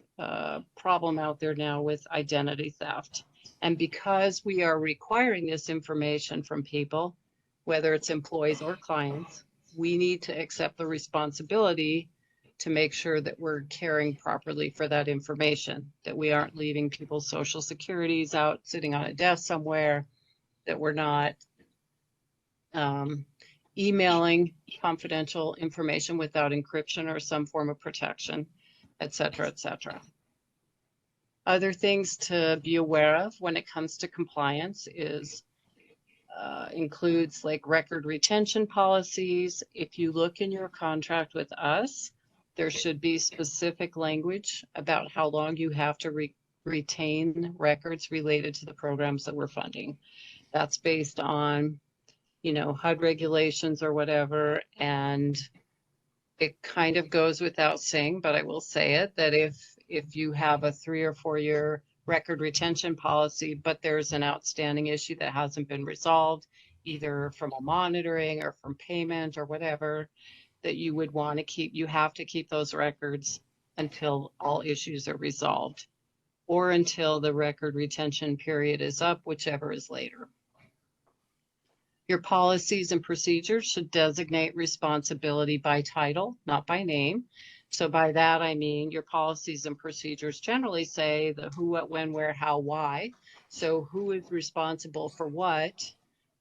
problem out there now with identity theft. And because we are requiring this information from people, whether it's employees or clients, we need to accept the responsibility to make sure that we're caring properly for that information, that we aren't leaving people's social securities out sitting on a desk somewhere, that we're not emailing confidential information without encryption or some form of protection, et cetera, et cetera. Other things to be aware of when it comes to compliance is includes like record retention policies. If you look in your contract with us, there should be specific language about how long you have to retain records related to the programs that we're funding. That's based on, HUD regulations or whatever. And it kind of goes without saying, but I will say it, that if you have a 3 or 4 year record retention policy, but there's an outstanding issue that hasn't been resolved either from a monitoring or from payment or whatever, that you would want to keep. You have to keep those records until all issues are resolved, or until the record retention period is up, whichever is later. Your policies and procedures should designate responsibility by title, not by name. So by that, I mean your policies and procedures generally say the who, what, when, where, how, why. So who is responsible for what?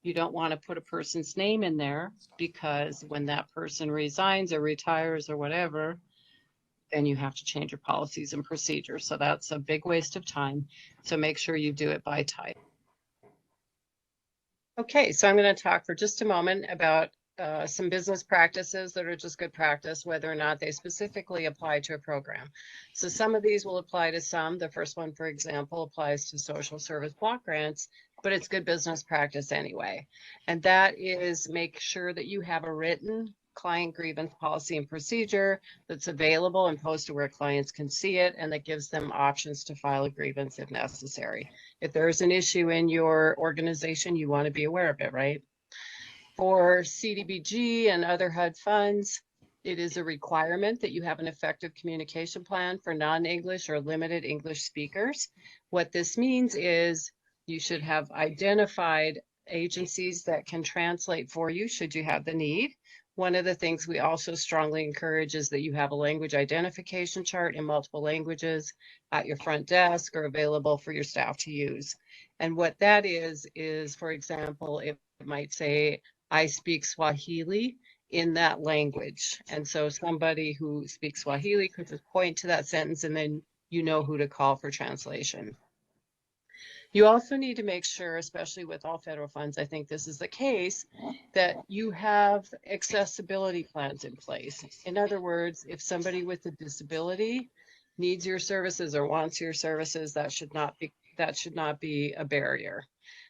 You don't want to put a person's name in there, because when that person resigns or retires or whatever, then you have to change your policies and procedures. So that's a big waste of time. So make sure you do it by title. Okay, so I'm going to talk for just a moment about some business practices that are just good practice, whether or not they specifically apply to a program. So some of these will apply to some. The first one, for example, applies to social service block grants, but it's good business practice anyway. And that is make sure that you have a written client grievance policy and procedure that's available and posted where clients can see it, and that gives them options to file a grievance if necessary. If there's an issue in your organization, you want to be aware of it, right? For CDBG and other HUD funds, it is a requirement that you have an effective communication plan for non-English or limited English speakers. What this means is you should have identified agencies that can translate for you should you have the need. One of the things we also strongly encourage is that you have a language identification chart in multiple languages at your front desk or available for your staff to use. And what that is, for example, it might say, I speak Swahili in that language. And so somebody who speaks Swahili could just point to that sentence, and then you know who to call for translation. You also need to make sure, especially with all federal funds, I think this is the case, that you have accessibility plans in place. In other words, if somebody with a disability needs your services or wants your services, that should not be a barrier.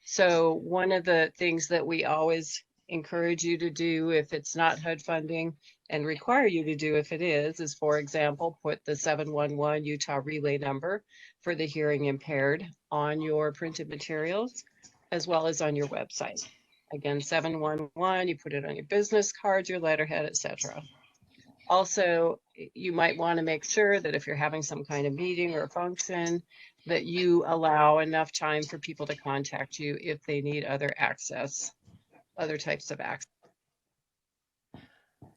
So one of the things that we always encourage you to do if it's not HUD funding, and require you to do if it is, for example, put the 711 Utah relay number for the hearing impaired on your printed materials, as well as on your website. Again, 711, you put it on your business cards, your letterhead, etc. Also, you might want to make sure that if you're having some kind of meeting or function, that you allow enough time for people to contact you if they need other types of access.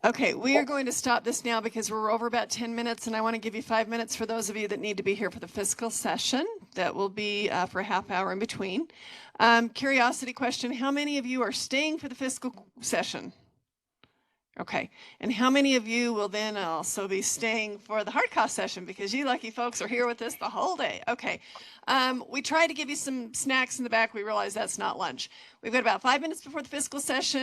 Okay, we are going to stop this now because we're over about 10 minutes, and I want to give you 5 minutes for those of you that need to be here for the fiscal session. That will be for a half hour in between. Curiosity question, how many of you are staying for the fiscal session? Okay, and how many of you will then also be staying for the hard cost session, because you lucky folks are here with us the whole day? Okay, we tried to give you some snacks in the back. We realized that's not lunch. We've got about 5 minutes before the fiscal session.